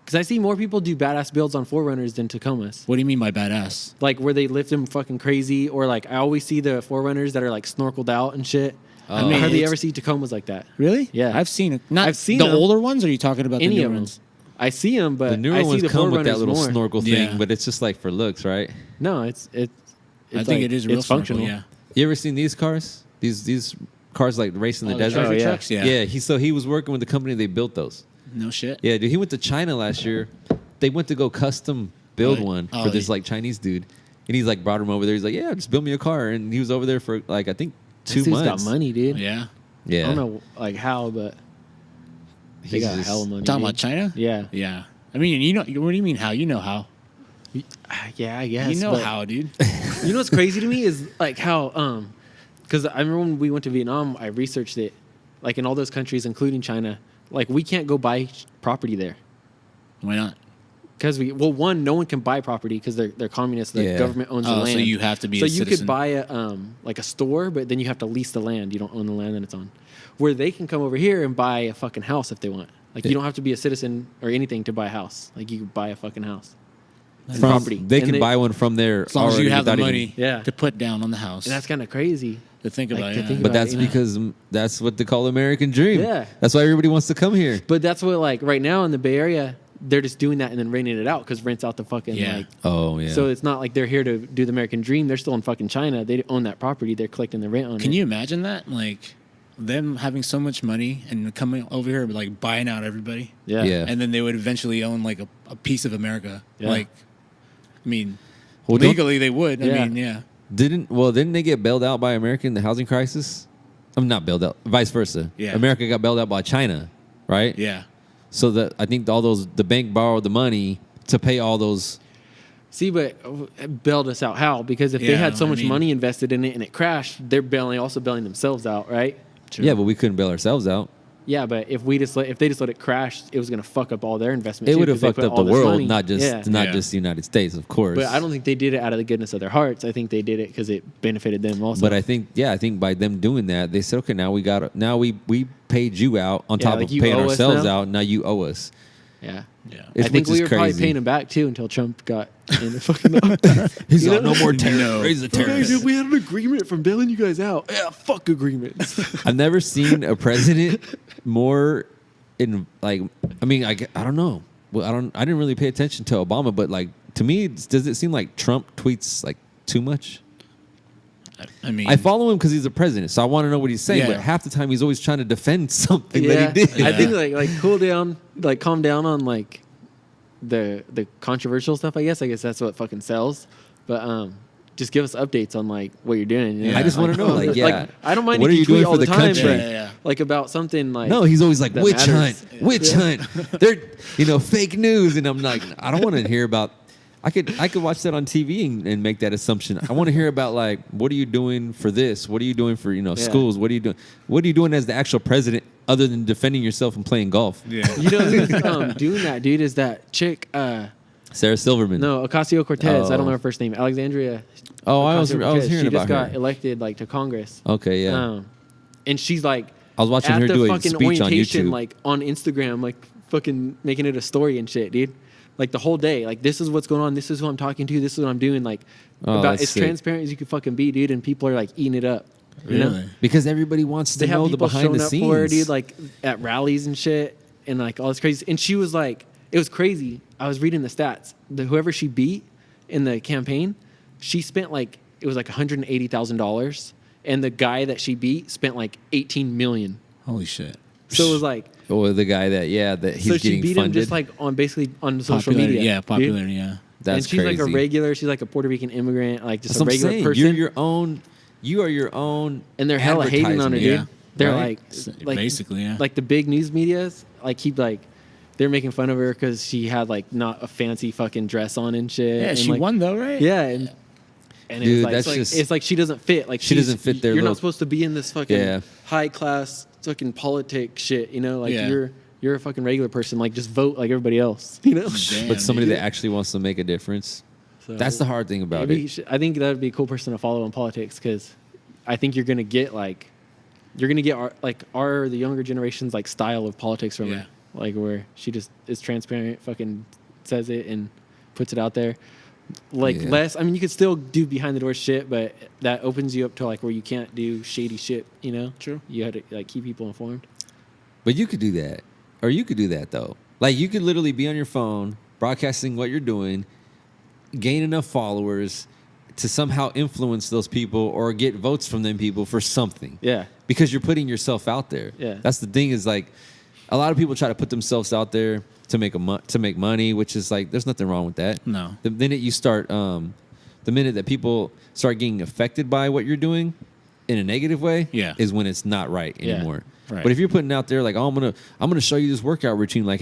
Because I see more people do badass builds on 4Runners than Tacomas. What do you mean by badass? Like where they lift them fucking crazy, or like I always see the 4Runners that are like snorkeled out and shit. I mean, hardly ever see Tacomas like that. Really? Yeah. I've seen it. Not I've seen the them. older ones, or are you talking about Any the of new them. ones? I see them, but The newer I see ones the come with that 4Runners little more. snorkel thing, Yeah. but it's just like for looks, right? No, it's I think like, it is real it's functional. Yeah. You ever seen these cars? These cars like racing the desert? treasure yeah. trucks. Yeah. Yeah, he was working with the company that built those. No shit. Yeah, dude, he went to China last year. They went to go custom build one for this like Chinese dude, and he's like brought him over there. He's like, yeah, just build me a car, and he was over there for like I think 2 This dude's months. got money, dude. Yeah. Yeah, I don't know like how, but they He's got just- hella money. Talking dude. about China? Yeah. Yeah. I mean, you know, what do you mean how? You know how? Yeah, I guess. You know but how, dude. You know what's crazy to me is like how because I remember when we went to Vietnam, I researched it. Like in all those countries, including China, like we can't go buy property there. Why not? Because one, no one can buy property because they're communists. The Yeah. government owns the Oh, land. so you have to be So a you citizen. could buy a like a store, but then you have to lease the land. You don't own the land that it's on. Where they can come over here and buy a fucking house if they want. Like you don't have to be a citizen or anything to buy a house. Like you can buy a fucking house. And From- property. They And can buy one from there As long as you already have the without money even- Yeah. to put down on the house. And that's kind of crazy. to think like, about. to Yeah. think But about that's it, you know? because that's what they call the American dream. Yeah. That's why everybody wants to come here. But that's what like right now in the Bay Area, they're just doing that and then renting it out because rents out the fucking Yeah. like. Oh yeah. So it's not like they're here to do the American dream. They're still in fucking China. They own that property. They're collecting the rent on it. Can you imagine that? Like them having so much money and coming over here, like buying out everybody. Yeah. Yeah. And then they would eventually own like a piece of America. Yeah. Like, I mean, Well, don't- legally they would. Yeah. I mean, yeah. Didn't they get bailed out by America in the housing crisis? I'm not bailed out. Vice versa. Yeah. America got bailed out by China, right? Yeah. So that I think the bank borrowed the money to pay all those. See, but bailed us out how? Because if they Yeah, had so I much mean- money invested in it and it crashed, they're also bailing themselves out, right? True. Yeah, but we couldn't bail ourselves out. Yeah, but if they just let it crash, it was gonna fuck up all their investment. It too, would have 'cause they fucked put up all the this world, money. not just Yeah. Yeah. the United States, of course. But I don't think they did it out of the goodness of their hearts. I think they did it because it benefited them also. But I think by them doing that, they said, okay, now we paid you out on Yeah, top like of you paying owe us ourselves now? out. Now you owe us. yeah. Yeah. It's- I think which we is were probably crazy. paying them back too until Trump got in the fucking. He's You like, know? no more terrorists. No. Raise the Okay, terrorists. dude, we had an agreement from bailing you guys out. Yeah, fuck agreements. I've never seen a president more in like. I mean, I don't know. Well, I didn't really pay attention to Obama, but like to me, does it seem like Trump tweets like too much? I mean, I follow him because he's a president, so I want to know what he's saying. Yeah. But half the time, he's always trying to defend something yeah, that he did. I think like cool down, like calm down on like the controversial stuff. I guess that's what fucking sells. But just give us updates on like what you're doing. You know? I just wanna know, like, yeah. I don't mind What if are you tweet doing all for the the time, country? but, Yeah. like about something like No, he's always like that witch matters. hunt, witch hunt. They're fake news, and I'm like, I don't want to hear about. I could watch that on TV and make that assumption. I want to hear about like what are you doing for this? What are you doing for schools? What are you doing? What are you doing as the actual president other than defending yourself and playing golf? yeah. You know who's doing that, dude? Is that chick? Sarah Silverman. No, Ocasio-Cortez. I don't know Oh. her first name. Alexandria. Oh, I was Ocasio-Cortez. hearing she about just got her. elected like to Congress. Okay, yeah. And she's like I was watching at her the do a fucking speech on orientation, YouTube. like on Instagram, like fucking making it a story and shit, dude. Like the whole day, like this is what's going on. This is who I'm talking to. This is what I'm doing. Like Oh, about that's as sick. transparent as you could fucking be, dude. And people are like eating it up. You know? Really? Because everybody wants to They have know the people behind showing the up scenes. for her, dude, like at rallies and shit, and like all this crazy. And she was like, it was crazy. I was reading the stats. Whoever she beat in the campaign, she spent like it was like $180,000, and the guy that she beat spent like $18 million. Holy shit. So it was like, Or the guy that he's so she getting beat funded. him just like on basically on social Popularity, media. yeah, dude. popularity, yeah. That's and she's crazy. like a regular. She's like a Puerto Rican immigrant, like just That's a what I'm regular saying. person. You're your own. You are your own. And they're hella hating on her, advertisement. dude. Yeah. They're Right? like Basically, yeah. like the big news medias, like keep like they're making fun of her because she had like not a fancy fucking dress on and shit. Yeah, and, she like, won though, right? Yeah, and Dude, it's like, that's it's, just- like it's like she doesn't fit. Like She doesn't fit their You're little- not supposed to be in this fucking Yeah. high class fucking politic shit. You know, like Yeah. you're you're a fucking regular person. Like, just vote like everybody else. You know. Damn, But somebody dude. that actually wants to make a difference. So, That's the hard thing about maybe it. I think that would be a cool person to follow in politics because I think you're gonna get the younger generation's like style of politics from her, like where she just is transparent, fucking says it and puts it out there. Like less. I mean, you could still do behind the door shit, but that opens you up to like where you can't do shady shit. You know. True. You had to like keep people informed. But you could do that. Or you could do that, though. Like, you could literally be on your phone, broadcasting what you're doing, gain enough followers to somehow influence those people or get votes from them people for something. Yeah. Because you're putting yourself out there. Yeah. That's the thing is, like, a lot of people try to put themselves out there to make money, which is, like, there's nothing wrong with that. No. The minute you start, the minute that people start getting affected by what you're doing in a negative way is when it's not right anymore. Right. But if you're putting out there like, oh, I'm gonna show you this workout routine, like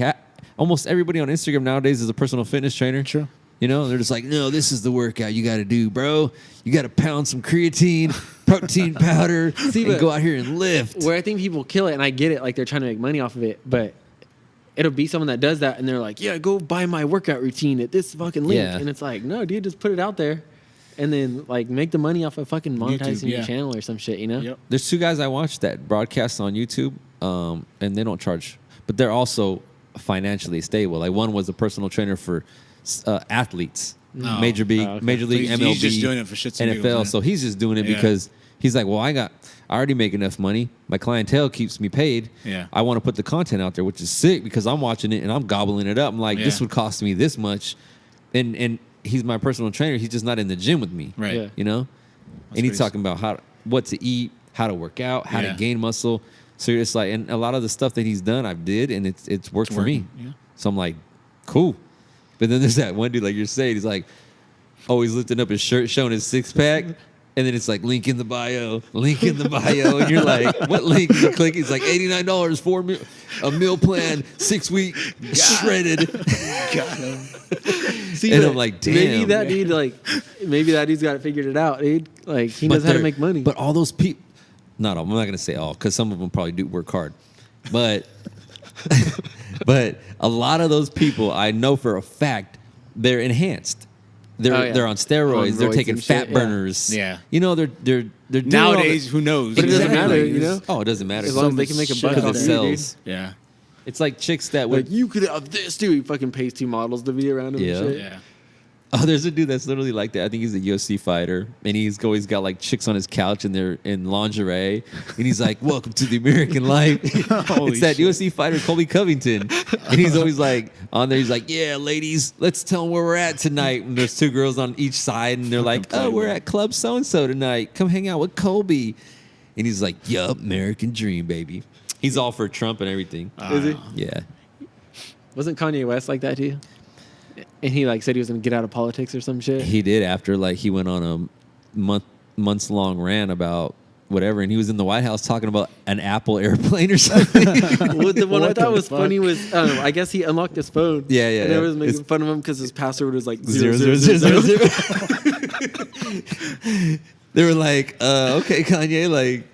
almost everybody on Instagram nowadays is a personal fitness trainer. True. You know, they're just like, no, this is the workout you got to do, bro. You got to pound some creatine, protein powder, and go out here and lift. Where I think people kill it, and I get it, like they're trying to make money off of it, but it'll be someone that does that, and they're like, yeah, go buy my workout routine at this fucking link. Yeah. And it's like, no, dude, just put it out there. And then, like, make the money off of fucking monetizing YouTube, your channel or some shit, you know? Yep. There's two guys I watch that broadcast on YouTube, and they don't charge, but they're also financially stable. Like, one was a personal trainer for athletes, Major League, MLB, He's just doing it for shits and NFL. giggles, So he's just doing it because he's like, well, I already make enough money. My clientele keeps me paid. Yeah. I want to put the content out there, which is sick because I'm watching it and I'm gobbling it up. I'm like, this would cost me this much, and he's my personal trainer. He's just not in the gym with me, Right. Yeah. You know, and he's talking about what to eat, how to work out, how to gain muscle. So you're just like, and a lot of the stuff that he's done, I've did, and it's worked for me. Yeah. So I'm like, cool. But then there's that one dude, like you're saying, he's like always lifting up his shirt, showing his six pack. And then it's like, link in the bio, link in the bio. And you're like, what link? You click, it's like $89 for a meal plan, 6 week, shredded. Got him. See, and I'm like, damn. Maybe that dude's got it figured out, dude. Like, he knows how to make money. But all those people, I'm not going to say all, because some of them probably do work hard. But, but a lot of those people, I know for a fact, they're enhanced. They're on steroids. They're taking fat burners. Yeah. You know, they're doing Nowadays, who knows? But it doesn't matter, you know? Oh, it doesn't matter. As long as they can make a buck because off it you, dude. sells. Yeah. It's like chicks that Like, would. you could have this, dude. He fucking pays 2 models to be around him Yeah. and shit. Yeah. Oh, there's a dude that's literally like that. I think he's a UFC fighter, and he's always got like chicks on his couch, and they're in lingerie, and he's like, "Welcome to the American life." It's that UFC fighter Colby Covington, and he's always like on there. He's like, "Yeah, ladies, let's tell them where we're at tonight." And there's 2 girls on each side, and they're like, "Oh, we're at Club So and So tonight. Come hang out with Colby." And he's like, "Yup, American dream, baby." He's all for Trump and everything. Is he? Yeah. Wasn't Kanye West like that too? And he like said he was gonna get out of politics or some shit. He did after like he went on a months long rant about whatever, and he was in the White House talking about an Apple airplane or something. Well, the one I What thought the was fuck? funny was I guess he unlocked his phone. Yeah. And they was making It's fun of him because his password was like 0, 0, 0, 0, 0, 0, 0, 0. They were like, okay, Kanye, like,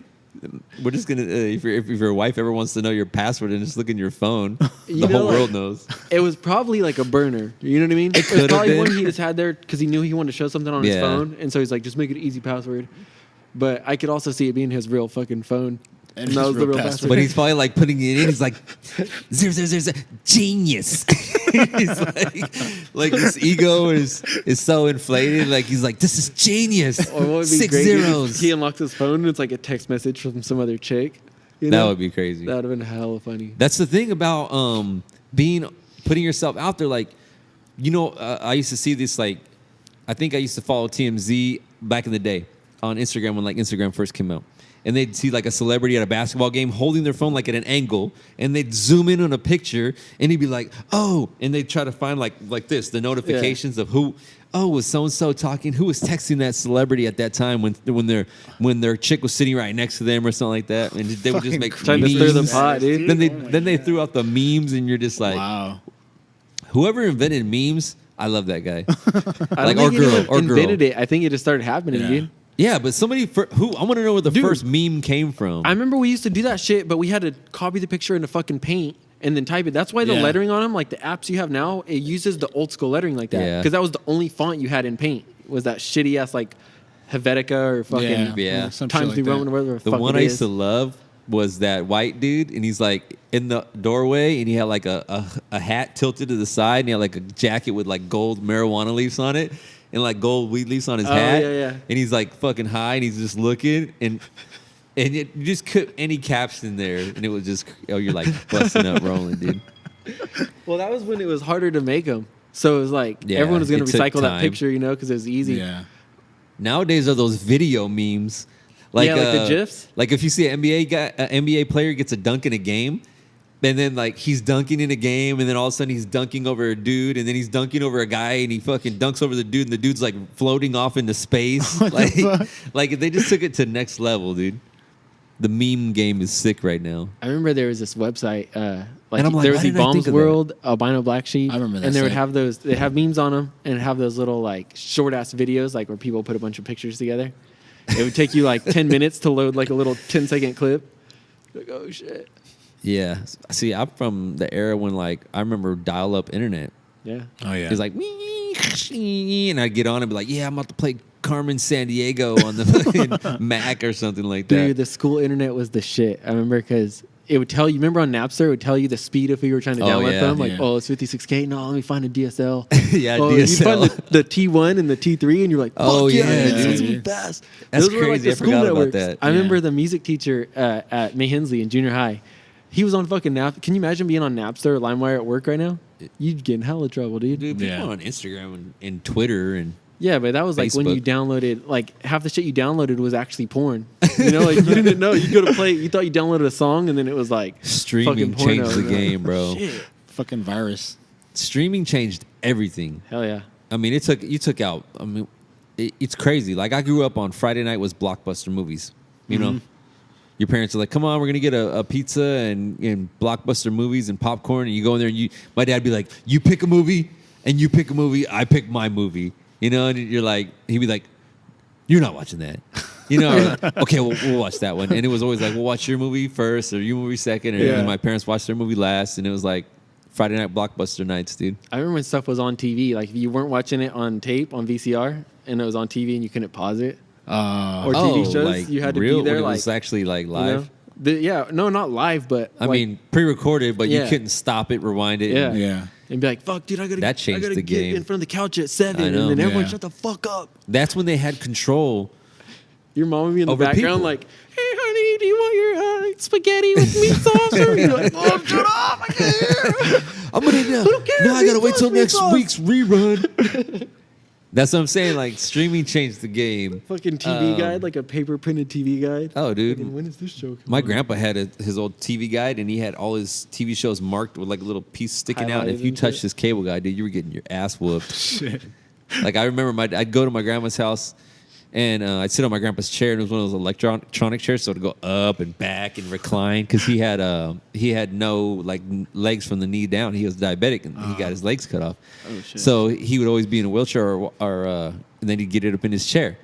we're just gonna if your wife ever wants to know your password and just look in your phone, You the know, whole like- world knows. It was probably like a burner. You know what I mean? It could was have probably been. one he just had there because he knew he wanted to show something on his Yeah. phone, and so he's like, just make it an easy password. But I could also see it being his real fucking phone. And And that his was the real real password. password. But he's probably like putting it in. He's like 0, 0, 0, 0, genius. He's like his ego is so inflated. Like he's like, this is genius. Or what would be 6 great is zeros. he unlocks his phone and it's like a text message from some other chick. You That know? would be crazy. That would have been hella funny. That's the thing about putting yourself out there. Like, you know, I used to see this, like, I think I used to follow TMZ back in the day on Instagram when like Instagram first came out. And they'd see like a celebrity at a basketball game holding their phone like at an angle, and they'd zoom in on a picture, and he'd be like, "Oh," and they'd try to find like this, the notifications of who. Oh, was so and so talking? Who was texting that celebrity at that time when their chick was sitting right next to them or something like that? And they would just make Trying to memes. stir the pot, dude. Then they threw out the memes, and you're just like, Wow. whoever invented memes, I love that guy. I Like, don't or think girl, anyone or girl. invented it. I think it just started happening, Yeah. dude. Yeah, but somebody who I want to know where the Dude. first meme came from. I remember we used to do that shit, but we had to copy the picture into fucking Paint and then type it. That's why the lettering on them, like the apps you have now, it uses the old school lettering like that. Because that was the only font you had in Paint. Was that shitty ass like Helvetica or fucking Times New Roman or whatever. The one I used to love was that white dude, and he's like in the doorway, and he had like a hat tilted to the side, and he had like a jacket with like gold marijuana leaves on it, and like gold weed leaves on his hat. And he's like fucking high, and he's just looking, and you just put any caption there, and it was just, you're like busting up rolling, dude. Well, that was when it was harder to make them. So it was like everyone was going to recycle that picture, you know, because it was easy. Yeah. Nowadays are those video memes. Like, like the GIFs? Like if you see an NBA player gets a dunk in a game, and then like he's dunking in a game, and then all of a sudden he's dunking over a dude, and then he's dunking over a guy, and he fucking dunks over the dude, and the dude's like floating off into space. Like they just took it to next level, dude. The meme game is sick right now. I remember there was this website, there was the Bombs World, Albino Black Sheep. I remember that. And they would have those, they have memes on them, and have those little like short ass videos, like where people put a bunch of pictures together. It would take you like 10 minutes to load like a little 10-second clip. Like, oh shit. Yeah. See, I'm from the era when like I remember dial-up internet. Yeah. Oh yeah. It's like, and I'd get on and be like, yeah, I'm about to play Carmen Sandiego on the fucking Mac or something like that. Dude, the school internet was the shit. I remember because it would tell you, remember on Napster, it would tell you the speed if you were trying to download them. Like, oh, it's 56K. No, let me find a DSL. DSL. You find the T1 and the T3, and you're like, fuck this is going to be fast. That's Those crazy. were like the I school forgot networks. about that. I remember the music teacher at May Hensley in junior high. He was on fucking Napster. Can you imagine being on Napster or LimeWire at work right now? You'd get in hella trouble, dude. Dude, people on Instagram and Twitter and yeah, but that was like Facebook. when you downloaded, like half the shit you downloaded was actually porn. You know, like you didn't know. You go to play, you thought you downloaded a song, and then it was like streaming changed the game, bro. Shit. Fucking virus. Streaming changed everything. Hell yeah. I mean, you took out. I mean, it's crazy. Like I grew up on Friday night was Blockbuster movies. You know, your parents are like, "Come on, we're gonna get a pizza and Blockbuster movies and popcorn." And you go in there, and my dad would be like, "You pick a movie, and you pick a movie. I pick my movie." You know, and you're like, he'd be like, "You're not watching that." You know, like, okay, we'll watch that one. And it was always like, we'll watch your movie first or your movie second. Or my parents watched their movie last. And it was like Friday night Blockbuster nights, dude. I remember when stuff was on TV. Like if you weren't watching it on tape, on VCR, and it was on TV and you couldn't pause it. Or TV shows, like you had to real, be there. when like, it was actually like live. You know? No, not live, but I mean, pre-recorded, but you Yeah. couldn't stop it, rewind it. Yeah. Yeah. and be like, "Fuck, dude, I That changed gotta the get game. in front of the couch at 7, I know. and then everyone Yeah. shut the fuck up." That's when they had control. Your mom would be in the Over background people. like, "Hey, honey, do you want your spaghetti with meat sauce?" Or you're like, "Mom, shut up! I can't hear." I'm gonna now. don't care, Now I gotta meat wait sauce, till meat next sauce. week's rerun. That's what I'm saying. Like streaming changed the game. Fucking TV guide, like a paper printed TV guide. Oh, dude. Fucking, when is this show? My grandpa had his old TV guide, and he had all his TV shows marked with like a little piece sticking out. And if Highlighted you and touched shit. his cable guide, dude, you were getting your ass whooped. Shit. Like I remember, I'd go to my grandma's house, and I'd sit on my grandpa's chair, and it was one of those electronic chairs, so it'd go up and back and recline because he had no like legs from the knee down. He was diabetic, and he got his legs cut off. Oh, shit. So he would always be in a wheelchair, or and then he'd get it up in his chair,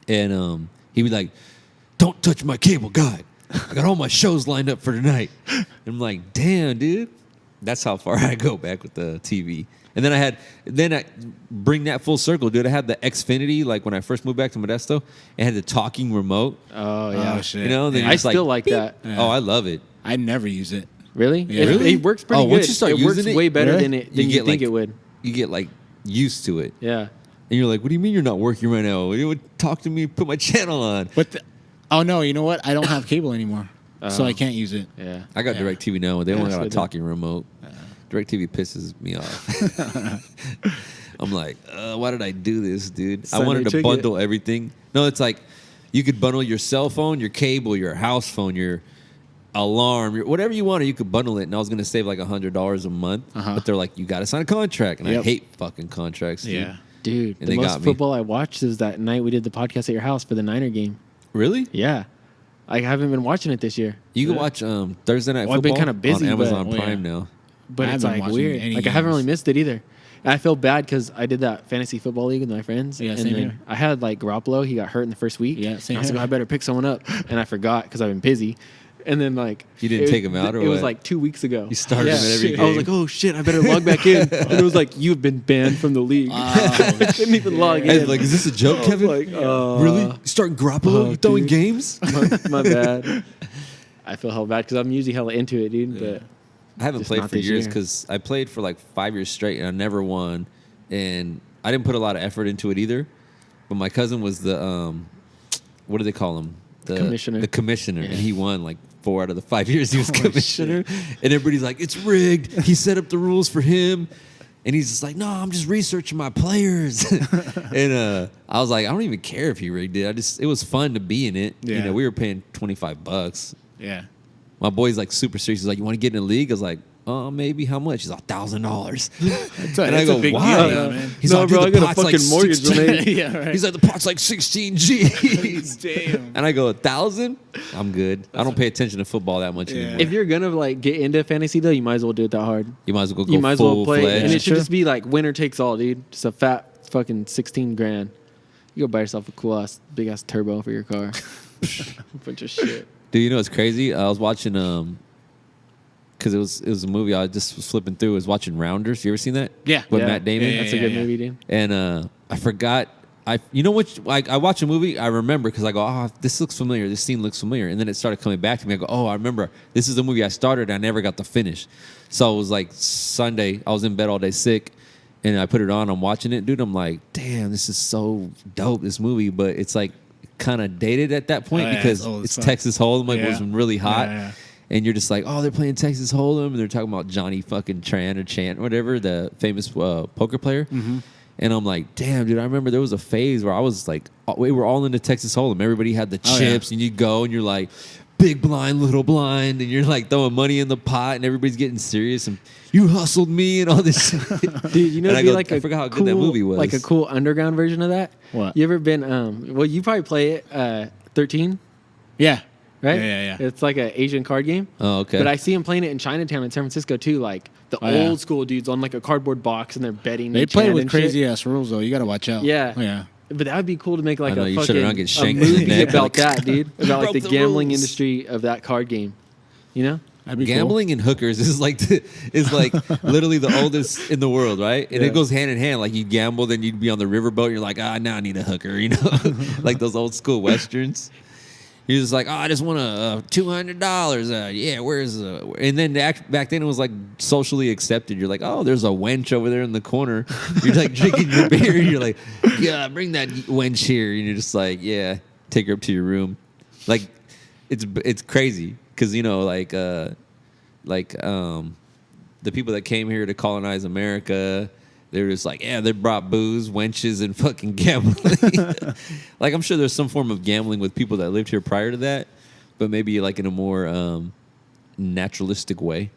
and he'd be like, "Don't touch my cable guide. I got all my shows lined up for tonight." And I'm like, "Damn, dude." That's how far I go back with the TV. And then I bring that full circle, dude. I had the Xfinity, like when I first moved back to Modesto. It had the talking remote. Oh yeah, Oh, shit. You know, then Yeah. you're I just still like beep. that. Yeah. Oh, I love it. I never use it. Really? Yeah. It, Really? it works pretty Oh, good. once you start it works using it, way better really? than You you get, think like- it would. You get like used to it. Yeah. And you're like, "What do you mean you're not working right now? You would talk to me, put my channel on." But oh no, you know what? I don't have cable anymore, so Oh. I can't use it. Yeah. I got Yeah. DirecTV now, and they Yeah, don't so got a they- talking remote. DirecTV pisses me off. I'm like, why did I do this, dude? I Sunday wanted to ticket. bundle everything. No, it's like you could bundle your cell phone, your cable, your house phone, your alarm, whatever you want, or you could bundle it. And I was going to save like $100 a month. Uh-huh. But they're like, you got to sign a contract. And I Yep. hate fucking contracts, dude. Yeah. Dude, And the they most got me. football I watched is that night we did the podcast at your house for the Niner game. Really? Yeah. I haven't been watching it this year. You can Yeah. watch Thursday Night Well, I've been Football kinda busy, on but- Amazon Oh, yeah. Prime now. But I it's haven't like watched weird. any Like I haven't games. really missed it either. And I feel bad because I did that fantasy football league with my friends. Yeah, and same then here. I had like Garoppolo. He got hurt in the first week. Yeah, same And I was here. like, I better pick someone up. And I forgot because I've been busy. And then like You didn't take him out, or it was what? like 2 weeks ago. You started him at every game. I was like, oh shit, I better log back in. And it was like, you've been banned from the league. I couldn't even log I was in. like, is this a joke, Kevin? Like, really? You starting Garoppolo? You throwing dude. games? my bad. I feel hella bad because I'm usually hella into it, dude. But I haven't just played not for this years year. because I played for like 5 years straight and I never won. And I didn't put a lot of effort into it either. But my cousin was the, what do they call him? Commissioner. The commissioner. And he won like 4 out of the 5 years he was commissioner. And everybody's like, it's rigged. He set up the rules for him. And he's just like, no, I'm just researching my players. And I was like, I don't even care if he rigged it. It was fun to be in it. Yeah. You know, we were paying $25. Yeah. My boy's like super serious. He's like, you want to get in the league? I was like, maybe. How much? He's like, $1,000. And I go, a big why? deal, man. He's No, like, bro, dude, I the got a pot's like fucking mortgage 16. remaining. Yeah, right. He's like, the pot's like 16 G's. Damn. And I go, 1,000? I'm good. I don't pay attention to football that much Yeah. anymore. if you're gonna like get into fantasy though, you might as well do it that hard. You might as well go You might as well full play, fledged. and it should Sure. just be like winner takes all, dude. Just a fat fucking 16 grand. You go buy yourself a cool ass, big ass turbo for your car. Bunch of shit. Dude, you know what's crazy? I was watching because it was a movie I just was flipping through. I was watching Rounders. You ever seen that? Yeah. With Yeah. Matt Damon. Yeah, That's a good movie, dude. And I forgot. You know what? I watch a movie, I remember because I go, oh, this looks familiar. This scene looks familiar. And then it started coming back to me. I go, oh, I remember. This is the movie I started. I never got to finish. So it was like Sunday. I was in bed all day sick. And I put it on. I'm watching it. Dude, I'm like, damn, this is so dope, this movie. But it's like kind of dated at that point Oh, yeah, because it's old as it's fuck. Texas Hold'em. Like, it was Yeah. really hot. Yeah, yeah. And you're just like, oh, they're playing Texas Hold'em. And they're talking about Johnny fucking Tran or Chant or whatever, the famous poker player. Mm-hmm. And I'm like, damn, dude, I remember there was a phase where I was like, we were all into Texas Hold'em. Everybody had the Oh, chips, yeah. and you go, and you're like, big blind, little blind, and you're like throwing money in the pot, and everybody's getting serious, and you hustled me, and all this shit. Dude, you know, And I it'd be go, like I a forgot how cool, good that movie was. Like a cool underground version of that. What? You ever been? Well, you probably play it. 13, Yeah. right? Yeah. It's like an Asian card game. Oh, okay. But I see him playing it in Chinatown in San Francisco too. Like the Oh, yeah. old school dudes on like a cardboard box, and they're betting. They and play chant with and shit. crazy ass rules though. You got to watch out. Yeah. Yeah. But that would be cool to make like I know, a you fucking should've not get a shanked in the movie neck. about that, dude. About like Broke the the gambling rules. industry of that card game. You know? That'd be Gambling and hookers is like literally the oldest in the world, right? And Yeah. it goes hand in hand. Like you gamble, then you'd be on the riverboat. You're like, now I need a hooker, you know, like those old school westerns. You're just like, I just want a $200. Yeah, where's and then back then it was like socially accepted. You're like, oh, there's a wench over there in the corner. You're like drinking your beer. You're like, yeah, bring that wench here. And you're just like, yeah, take her up to your room. Like, it's crazy because you know, like the people that came here to colonize America. They were just like, yeah, they brought booze, wenches, and fucking gambling. Like, I'm sure there's some form of gambling with people that lived here prior to that, but maybe like in a more naturalistic way,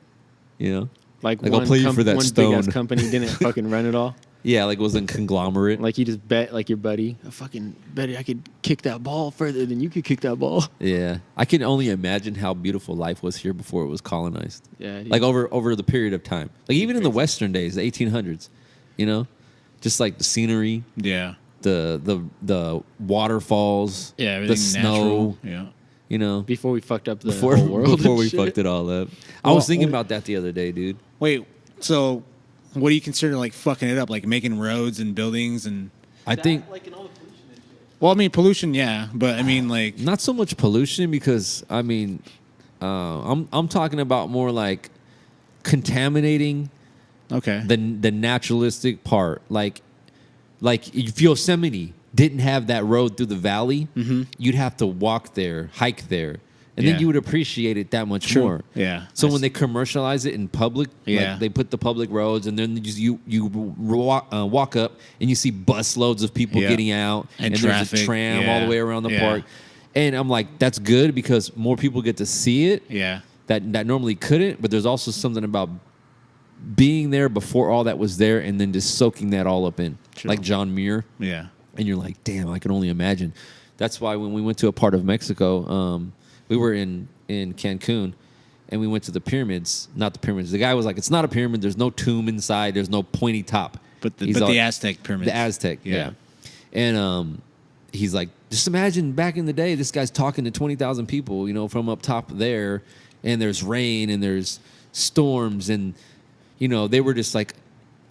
you know? Like I'll one, play you for that one stone. big ass company didn't fucking run it all. Yeah, like it was a conglomerate. Like you just bet like your buddy. I fucking bet I could kick that ball further than you could kick that ball. Yeah, I can only imagine how beautiful life was here before it was colonized. Yeah, dude. Like over the period of time. Like even in the Western days, the 1800s, you know, just like the scenery, Yeah. the waterfalls, Yeah. the Everything snow, natural. Yeah. you know. Before we fucked up the whole world. Before and we shit. fucked it all up. I Well, was thinking about that the other day, dude. Wait. So, what do you consider like fucking it up? Like making roads and buildings and. I think Like in all the pollution and shit. Well, I mean pollution, yeah, but I mean like. not so much pollution because I mean, I'm talking about more like contaminating Okay. the naturalistic part. Like if Yosemite didn't have that road through the valley, you'd have to walk there, hike there, and Yeah. then you would appreciate it that much True. more. Yeah. So when they commercialize it in public, Yeah. like they put the public roads, and then you walk up and you see bus loads of people Yeah. getting out, And there's traffic, a tram all the yeah. way around the Yeah. park, and I'm like, that's good because more people get to see it Yeah. that normally couldn't. But there's also something about being there before all that was there, and then just soaking that all up in, True. like John Muir. Yeah. And you're like, damn, I can only imagine. That's why when we went to a part of Mexico, we were in Cancun, and we went to the pyramids. Not the pyramids. The guy was like, it's not a pyramid. There's no tomb inside. There's no pointy top. But He's the all- Aztec pyramids. The Aztec, yeah. And he's like, just imagine back in the day, this guy's talking to 20,000 people, you know, from up top there, and there's rain and there's storms, and you know, they were just like,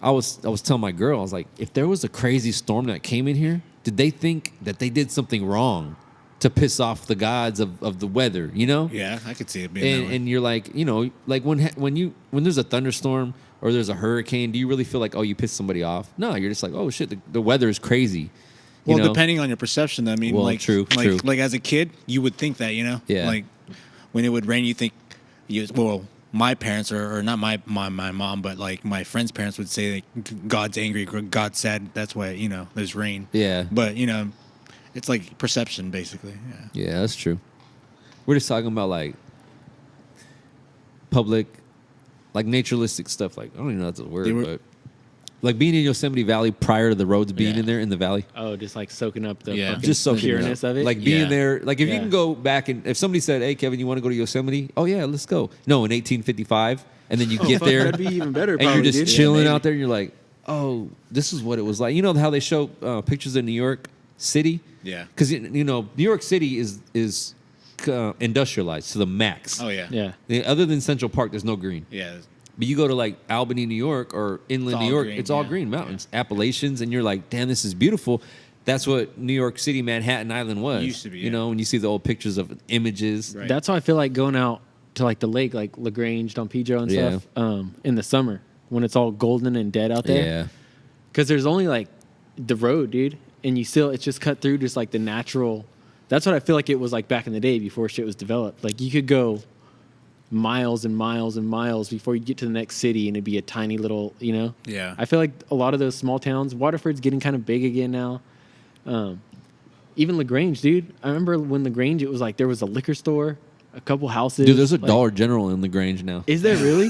I was telling my girl, I was like, if there was a crazy storm that came in here, did they think that they did something wrong to piss off the gods of the weather, you know? Yeah, I could see it being that way. And you're like, you know, like when there's a thunderstorm or there's a hurricane, do you really feel like, oh, you pissed somebody off? No, you're just like, oh shit, the weather is crazy. Well, you know? depending on your perception, I mean, Well, like, true. like as a kid, you would think that, you know, Yeah. like when it would rain, you think, my parents or not my mom, but like my friends' parents would say that God's angry, God's sad. That's why, you know, there's rain. Yeah. But you know, it's like perception, basically. Yeah. Yeah, that's true. We're just talking about like public, like naturalistic stuff. Like I don't even know if that's a word, but like being in Yosemite Valley prior to the roads being in there in the valley. Oh, just like soaking up the Just soaking pureness it up. of it. Like being there. Like if you can go back and if somebody said, "Hey, Kevin, you want to go to Yosemite?" Oh yeah, let's go. No, in 1855, and then you get there, That'd be even better. and Probably, you're just dude. chilling out there, and you're like, "Oh, this is what it was like." You know how they show pictures of New York City? Yeah. Because you know New York City is industrialized to the max. Oh yeah. Yeah. Other than Central Park, there's no green. Yeah. But you go to like Albany, New York, or inland New York, it's all green mountains, Appalachians, and you're like, damn, this is beautiful. That's what New York City, Manhattan Island was. Used to be, you know, when you see the old pictures of images. Right. That's how I feel like going out to like the lake, like LaGrange, Don Pedro, and stuff. In the summer when it's all golden and dead out there. Yeah. Because there's only like the road, dude, and it's just cut through just like the natural. That's what I feel like it was like back in the day before shit was developed. Like you could go miles and miles and miles before you get to the next city, and it'd be a tiny little, you know. Yeah. I feel like a lot of those small towns, Waterford's getting kind of big again now. Even LaGrange, dude. I remember when LaGrange, it was like there was a liquor store, a couple houses. Dude, there's a like, Dollar General in LaGrange now. Is there really?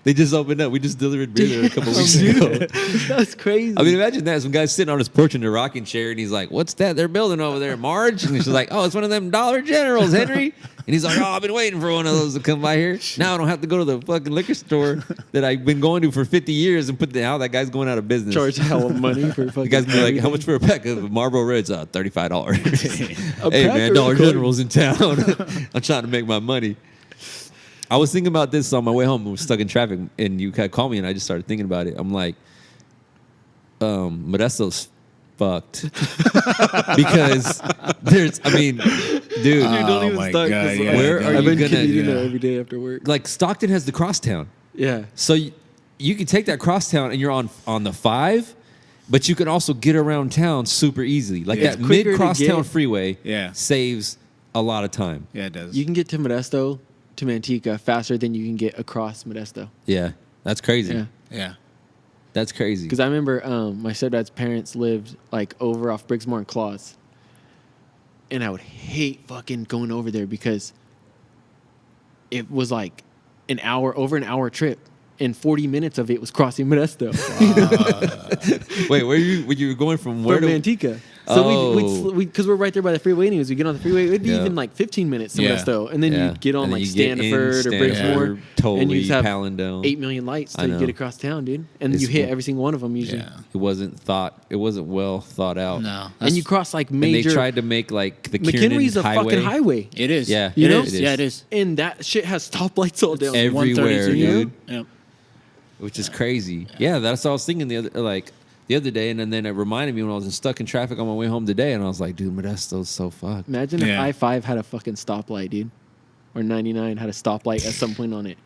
They just opened up. We just delivered beer there a couple weeks ago. That's crazy. I mean, imagine that. Some guy's sitting on his porch in a rocking chair, and he's like, "What's that they're building over there, Marge?" And she's like, "Oh, it's one of them Dollar Generals, Henry." And he's like, "Oh, I've been waiting for one of those to come by here. Now I don't have to go to the fucking liquor store that I've been going to for 50 years and put now that guy's going out of business." Charge hell of money for fucking. The guy's gonna be like, "How much for a pack of Marlboro Reds?" $35. Hey man, Dollar General's in town. I'm trying to make my money. I was thinking about this on my way home. I was stuck in traffic, and you called me, and I just started thinking about it. I'm like, Modesto's fucked because dude, don't even start. God, yeah. where are I've you been gonna? commuting there every day after work. Like Stockton has the crosstown, Yeah. so you can take that crosstown, and you're on the 5, but you can also get around town super easily. Like It's that quicker mid to crosstown get. freeway, Yeah. saves a lot of time. Yeah, it does. You can get to Modesto to Manteca faster than you can get across Modesto. Yeah, that's crazy. Yeah. Yeah. That's crazy. Because I remember my stepdad's parents lived like over off Briggsmore and Claus. And I would hate fucking going over there because it was like over an hour trip. And 40 minutes of it was crossing Modesto. Wait, where you were going from? Where From to Manteca. So Oh. because we're right there by the freeway anyways, we get on the freeway, it'd be Yeah. even like 15 minutes to Yeah. Modesto. And then Yeah. you get on And then like you get in Standiford or Briggsmore. Totally and you just have Palindale. 8 million lights I till you know. get across town, dude. And It's you hit one- every single one of them usually. Yeah. It wasn't well thought out. No. And you cross like And they major. tried to make like the McHenry's Kiernan a fucking highway. It is. Yeah. You know? it is. Yeah, it is. And that shit has stoplights all down. Everywhere, 132, dude. Yep. Which is crazy. Yeah, that's what I was thinking the other day, and then it reminded me when I was stuck in traffic on my way home today, and I was like, dude, Modesto's so fucked. Imagine Yeah. if I-5 had a fucking stoplight, dude. Or 99 had a stoplight at some point on it.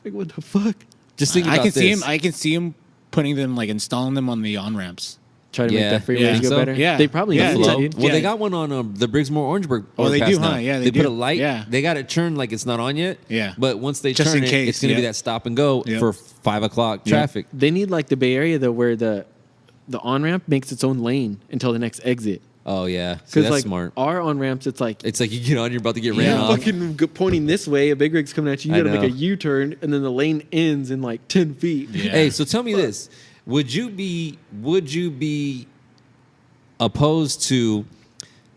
Like, what the fuck? Just think I about can see this. him. I can see him putting them, like installing them on the on ramps. Try to Yeah. make that freeway Yeah. go Think so? better. Yeah. They probably Yeah, need Flow. that, dude. Well, Yeah. they got one on the Briggsmore Orangeburg. Oh, they overpass do, huh? now. Yeah, they they put do. a light. Yeah. They got it turned like it's not on yet. Yeah. But once they Just turn in it, case, it's going to be yeah. that stop and go Yep. for 5 o'clock Yep. traffic. They need like the Bay Area though, where the on-ramp makes its own lane until the next exit. Oh yeah, so Because that's like smart. our on-ramps, it's like It's like you get on, you're about to get you're ran off. fucking pointing this way, a big rig's coming at you. You I gotta make a know. U-turn, and then the lane ends in like 10 feet. Yeah. Hey, so tell me this: would you be opposed to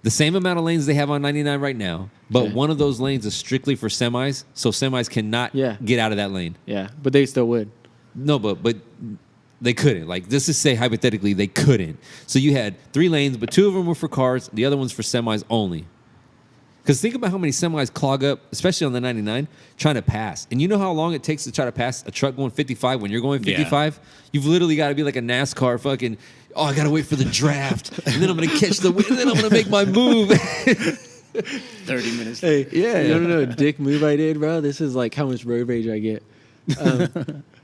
the same amount of lanes they have on 99 right now, but Okay. one of those lanes is strictly for semis, so semis cannot Yeah. get out of that lane? Yeah, but they still would. No, but They couldn't. Like, let's just say hypothetically they couldn't. So you had 3 lanes, but 2 of them were for cars. The other one's for semis only. Because think about how many semis clog up, especially on the 99, trying to pass. And you know how long it takes to try to pass a truck going 55 when you're going 55? Yeah. You've literally got to be like a NASCAR fucking, I got to wait for the draft. And then I'm going to catch the wind. And then I'm going to make my move. 30 minutes. Hey, yeah. You don't know a dick move I did, bro? This is like how much road rage I get.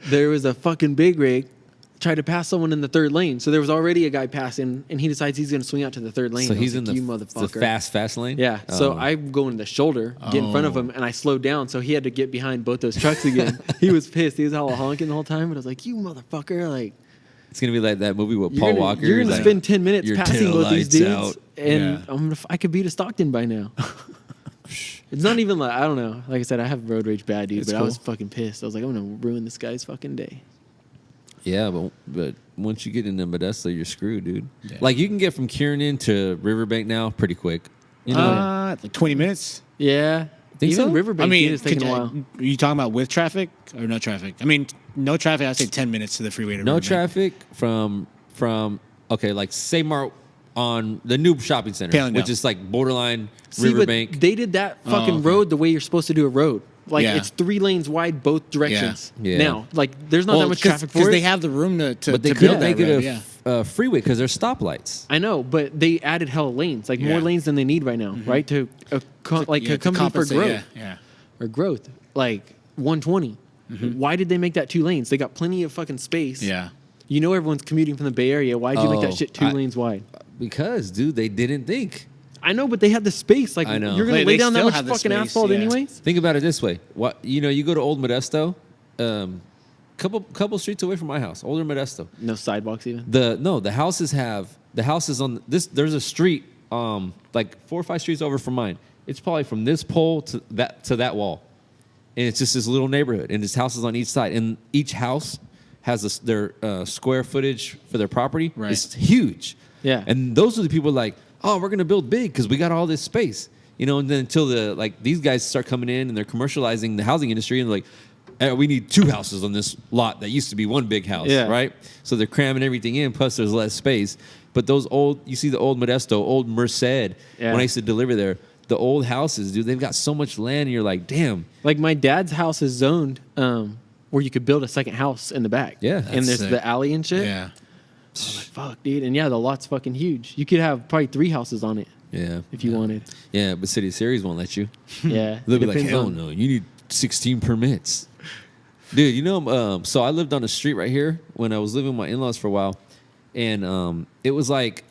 There was a fucking big rig tried to pass someone in the 3rd lane. So there was already a guy passing, and he decides he's going to swing out to the 3rd lane. So he's like, in you motherfucker. the fast lane? Yeah. Oh. So I go in the shoulder, get in front of him, and I slowed down. So he had to get behind both those trucks again. He was pissed. He was all honking the whole time. But I was like, you motherfucker. Like, it's going to be like that movie with Paul Walker. You're going to spend 10 minutes passing both these dudes. Out. And I could be to Stockton by now. It's not even like, I don't know. Like I said, I have road rage bad, dude. But cool. I was fucking pissed. I was like, I'm going to ruin this guy's fucking day. Yeah, but once you get into Modesto, you're screwed, dude. Yeah. Like, you can get from Kiernan to Riverbank now pretty quick. You know, like 20 minutes. Yeah, think even so? Riverbank is taking a while. Are you talking about with traffic or no traffic? I mean, no traffic. I'd say 10 minutes to the freeway to no Riverbank. Traffic from okay, like Saymart on the new shopping center, Palindale. which is like borderline Riverbank. But they did that fucking road the way you're supposed to do a road. Like, it's 3 lanes wide both directions. Yeah. Now, like, there's not that much traffic for it. Because they have the room to but they build couldn't make that road, it a freeway because there's stoplights. I know, but they added hella lanes, like more lanes than they need right now, right? To accompany for growth. Or growth. Like 120. Why did they make that 2 lanes? They got plenty of fucking space. Yeah. You know everyone's commuting from the Bay Area. Why'd you make that shit 2 lanes wide? Because, dude, they didn't think. I know, but they had the space. Like, I know. you're going to lay down that much have the fucking space, asphalt anyways? Think about it this way. You go to Old Modesto, couple streets away from my house, Older Modesto. No sidewalks even? The houses on this, there's a street, like 4 or 5 streets over from mine. It's probably from this pole to that wall. And it's just this little neighborhood, and there's houses on each side. And each house has their square footage for their property. Right. It's huge. Yeah. And those are the people like, oh, we're going to build big because we got all this space. And then until these guys start coming in and they're commercializing the housing industry and we need 2 houses on this lot that used to be 1 big house, right? So they're cramming everything in, plus there's less space. But you see the old Modesto, old Merced, when I used to deliver there, the old houses, dude, they've got so much land and you're like, damn. Like, my dad's house is zoned where you could build a second house in the back. Yeah. And there's sick. the alley and shit. Yeah. I was like, fuck, dude. And the lot's fucking huge. You could have probably 3 houses on it. Yeah. If you wanted. Yeah, but City Series won't let you. Yeah. They'll be like, hell no, you need 16 permits. Dude, so I lived on a street right here when I was living with my in-laws for a while. And it was like,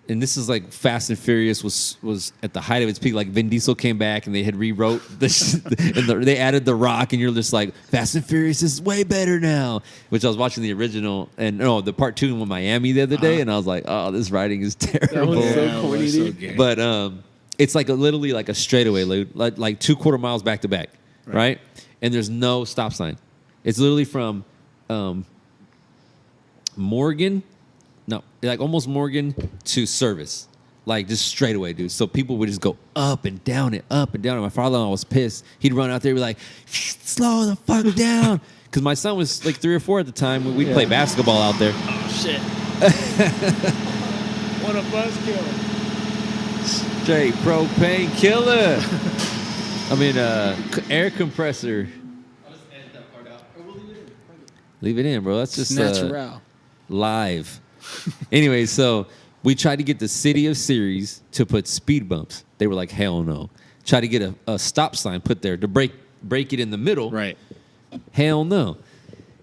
and this is like Fast and Furious was at the height of its peak. Like Vin Diesel came back and they had rewrote they added The Rock, and you're just like, Fast and Furious is way better now. Which I was watching the original and the part 2 in Miami the other day, and I was like, oh, this writing is terrible. That was so corny, dude. But it's like literally like a straightaway, like 2 quarter miles back to back, right? And there's no stop sign. It's literally from Morgan. No, like almost Morgan to Service. Like just straight away, dude. So people would just go up and down it, up and down. And my father-in-law was pissed. He'd run out there and be like, slow the fuck down. Because my son was like 3 or 4 at the time. We'd play basketball out there. Oh, shit. What a buzzkill. Straight propane killer. I mean, air compressor. I'll just edit that part out. Or we'll leave it in. Leave it in, bro. That's just natural. Live. Anyway, so we tried to get the city of Ceres to put speed bumps. They were like, hell no. Tried to get a stop sign put there to break it in the middle. Right. Hell no.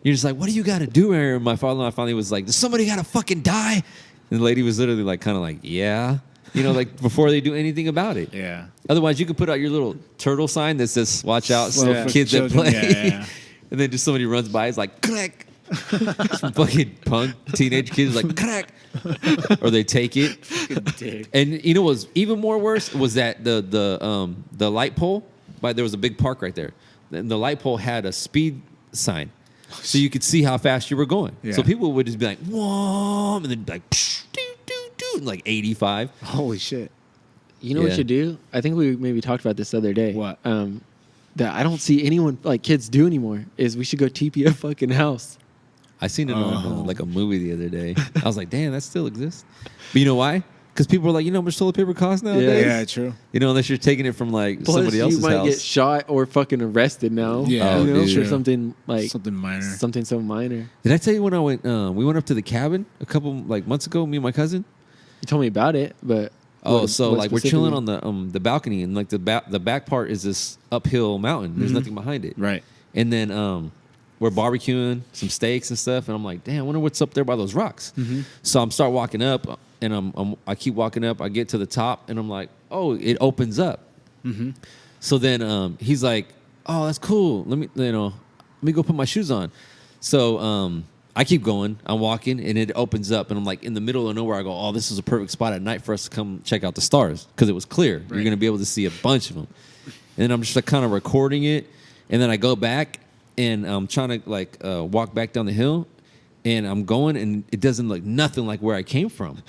You're just like, what do you got to do here? And my father-in-law finally was like, does somebody got to fucking die? And the lady was literally like, kind of like, yeah. Like before they do anything about it. Yeah. Otherwise, you could put out your little turtle sign that says, watch out, Well, kids that children, play. yeah. And then just somebody runs by, it's like, click. Some fucking punk teenage kids like, crack. Or they take it. And you know what was even more worse was that the light pole, there was a big park right there. And the light pole had a speed sign. So you could see how fast you were going. Yeah. So people would just be like, whoa, and then like, psh, doo, doo, doo, like 85. Holy shit. You know what we should do? I think we maybe talked about this the other day. What? That I don't see anyone, like kids do anymore, is we should go TP a fucking house. I seen it on like a movie the other day. I was like, damn, that still exists. But you know why? Because people are like, you know how much toilet paper costs nowadays? Yeah, true. You know, unless you're taking it from like Plus, somebody else's house. you might get shot or fucking arrested now. Yeah, you know, dude. for something like something minor. Something so minor. Did I tell you when I went? We went up to the cabin a couple like months ago. Me and my cousin. You told me about it, but What like we're chilling on the balcony, and like the back part is this uphill mountain. There's nothing behind it. Right. And then we're barbecuing some steaks and stuff, and I'm like, damn, I wonder what's up there by those rocks. So I'm start walking up, and I keep walking up. I get to the top, and I'm like, oh, it opens up. So then he's like, oh, that's cool. Let me go put my shoes on. So I keep going. I'm walking, and it opens up, and I'm like in the middle of nowhere. I go, oh, this is a perfect spot at night for us to come check out the stars because it was clear. Right. You're gonna be able to see a bunch of them. And then I'm just like kind of recording it, and then I go back, and I'm trying to like walk back down the hill, and I'm going, and it doesn't look nothing like where I came from.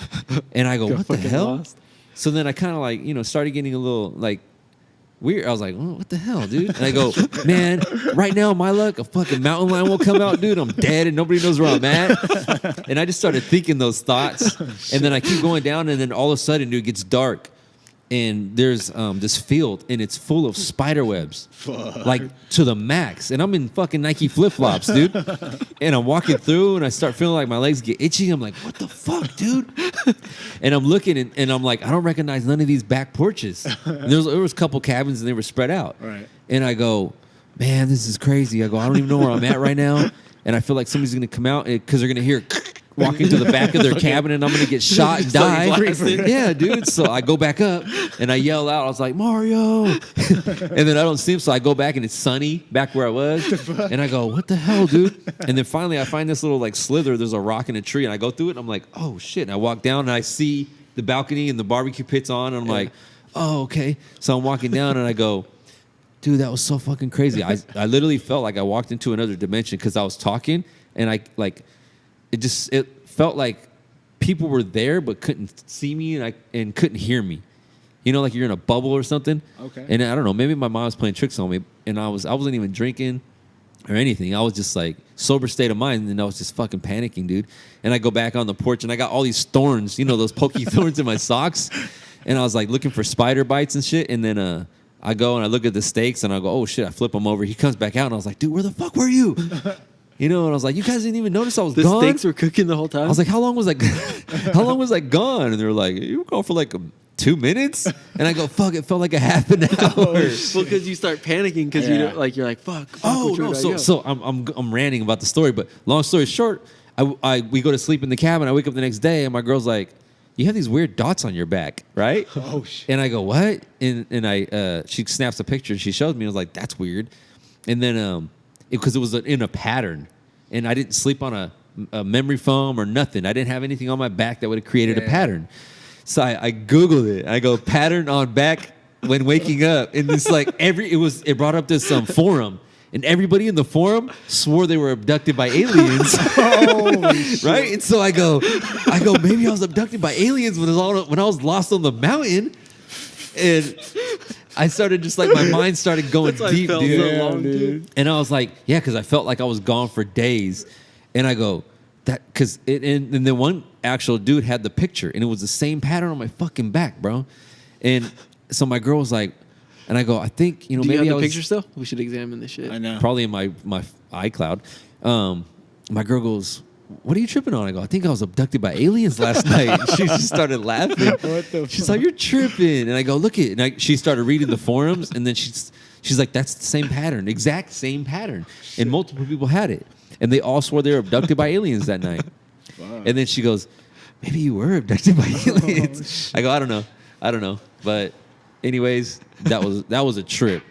And I go, what the hell? Lost. So then I kind of like started getting a little like weird. I was like, oh, what the hell, dude? And I go, man, right now, my luck, a fucking mountain lion will come out, dude. I'm dead, and nobody knows where I'm at. And I just started thinking those thoughts, and then I keep going down, and then all of a sudden, dude, it gets dark. And there's this field, and it's full of spider webs, like to the max. And I'm in fucking Nike flip-flops, dude. And I'm walking through, and I start feeling like my legs get itchy. I'm like, what the fuck, dude? And I'm looking, and I'm like, I don't recognize none of these back porches. And there was a couple cabins, and they were spread out. Right. And I go, man, this is crazy. I go, I don't even know where I'm at right now. And I feel like somebody's going to come out because they're going to hear walking to the back of their cabin, and I'm going to get shot and die. Yeah, dude. So I go back up, and I yell out. I was like, Mario. And then I don't see him, so I go back, and it's sunny back where I was. And I go, what the hell, dude? And then finally I find this little like slither. There's a rock in a tree, and I go through it, and I'm like, oh, shit. And I walk down, and I see the balcony and the barbecue pit's on, and I'm like, oh, okay. So I'm walking down, and I go, dude, that was so fucking crazy. I literally felt like I walked into another dimension because I was talking, and it felt like people were there but couldn't see me and couldn't hear me. You know, like you're in a bubble or something. Okay. And I don't know, maybe my mom was playing tricks on me, and I wasn't even drinking or anything. I was just like sober state of mind, and I was just fucking panicking, dude. And I go back on the porch, and I got all these thorns, those pokey thorns in my socks. And I was like looking for spider bites and shit. And then I go and I look at the steaks, and I go, oh shit, I flip them over. He comes back out, and I was like, dude, where the fuck were you? And I was like, you guys didn't even notice I was gone? The steaks were cooking the whole time? I was like, how long was I gone? And they were like, you were gone for like 2 minutes? And I go, fuck, it felt like a half an hour. Well, because you start panicking because you're like, fuck. Oh, no. So I'm ranting about the story, but long story short, we go to sleep in the cabin. I wake up the next day, and my girl's like, you have these weird dots on your back, right? Oh, shit. And I go, what? And she snaps a picture, and she shows me. I was like, that's weird. And then because it was in a pattern, and I didn't sleep on a memory foam or nothing. I didn't have anything on my back that would have created a pattern. So I Googled it. I go, pattern on back when waking up. And it's like it brought up this forum. And everybody in the forum swore they were abducted by aliens. Right? And so I go, maybe I was abducted by aliens when I was lost on the mountain. And I started just like, my mind started going deep, dude. So long, dude. And I was like, yeah, because I felt like I was gone for days. And I go, and then one actual dude had the picture, and it was the same pattern on my fucking back, bro. And so my girl was like, and I go, I think, Do maybe you have the picture still? We should examine this shit. I know. Probably in my iCloud. My girl goes, what are you tripping on? I go, I think I was abducted by aliens last night. She just started laughing. What the She's like, you're tripping. And I go, look it. And she started reading the forums, and then she's like, that's the same pattern, exact same pattern. And multiple people had it. And they all swore they were abducted by aliens that night. Wow. And then she goes, maybe you were abducted by aliens. I go, I don't know. But anyways, that was a trip.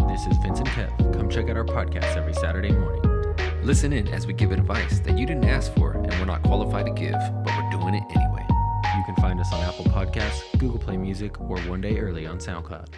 This is Vincent Kev. Come check out our podcast every Saturday morning. Listen in as we give advice that you didn't ask for and we're not qualified to give, but we're doing it anyway. You can find us on Apple Podcasts, Google Play Music, or One Day Early on SoundCloud.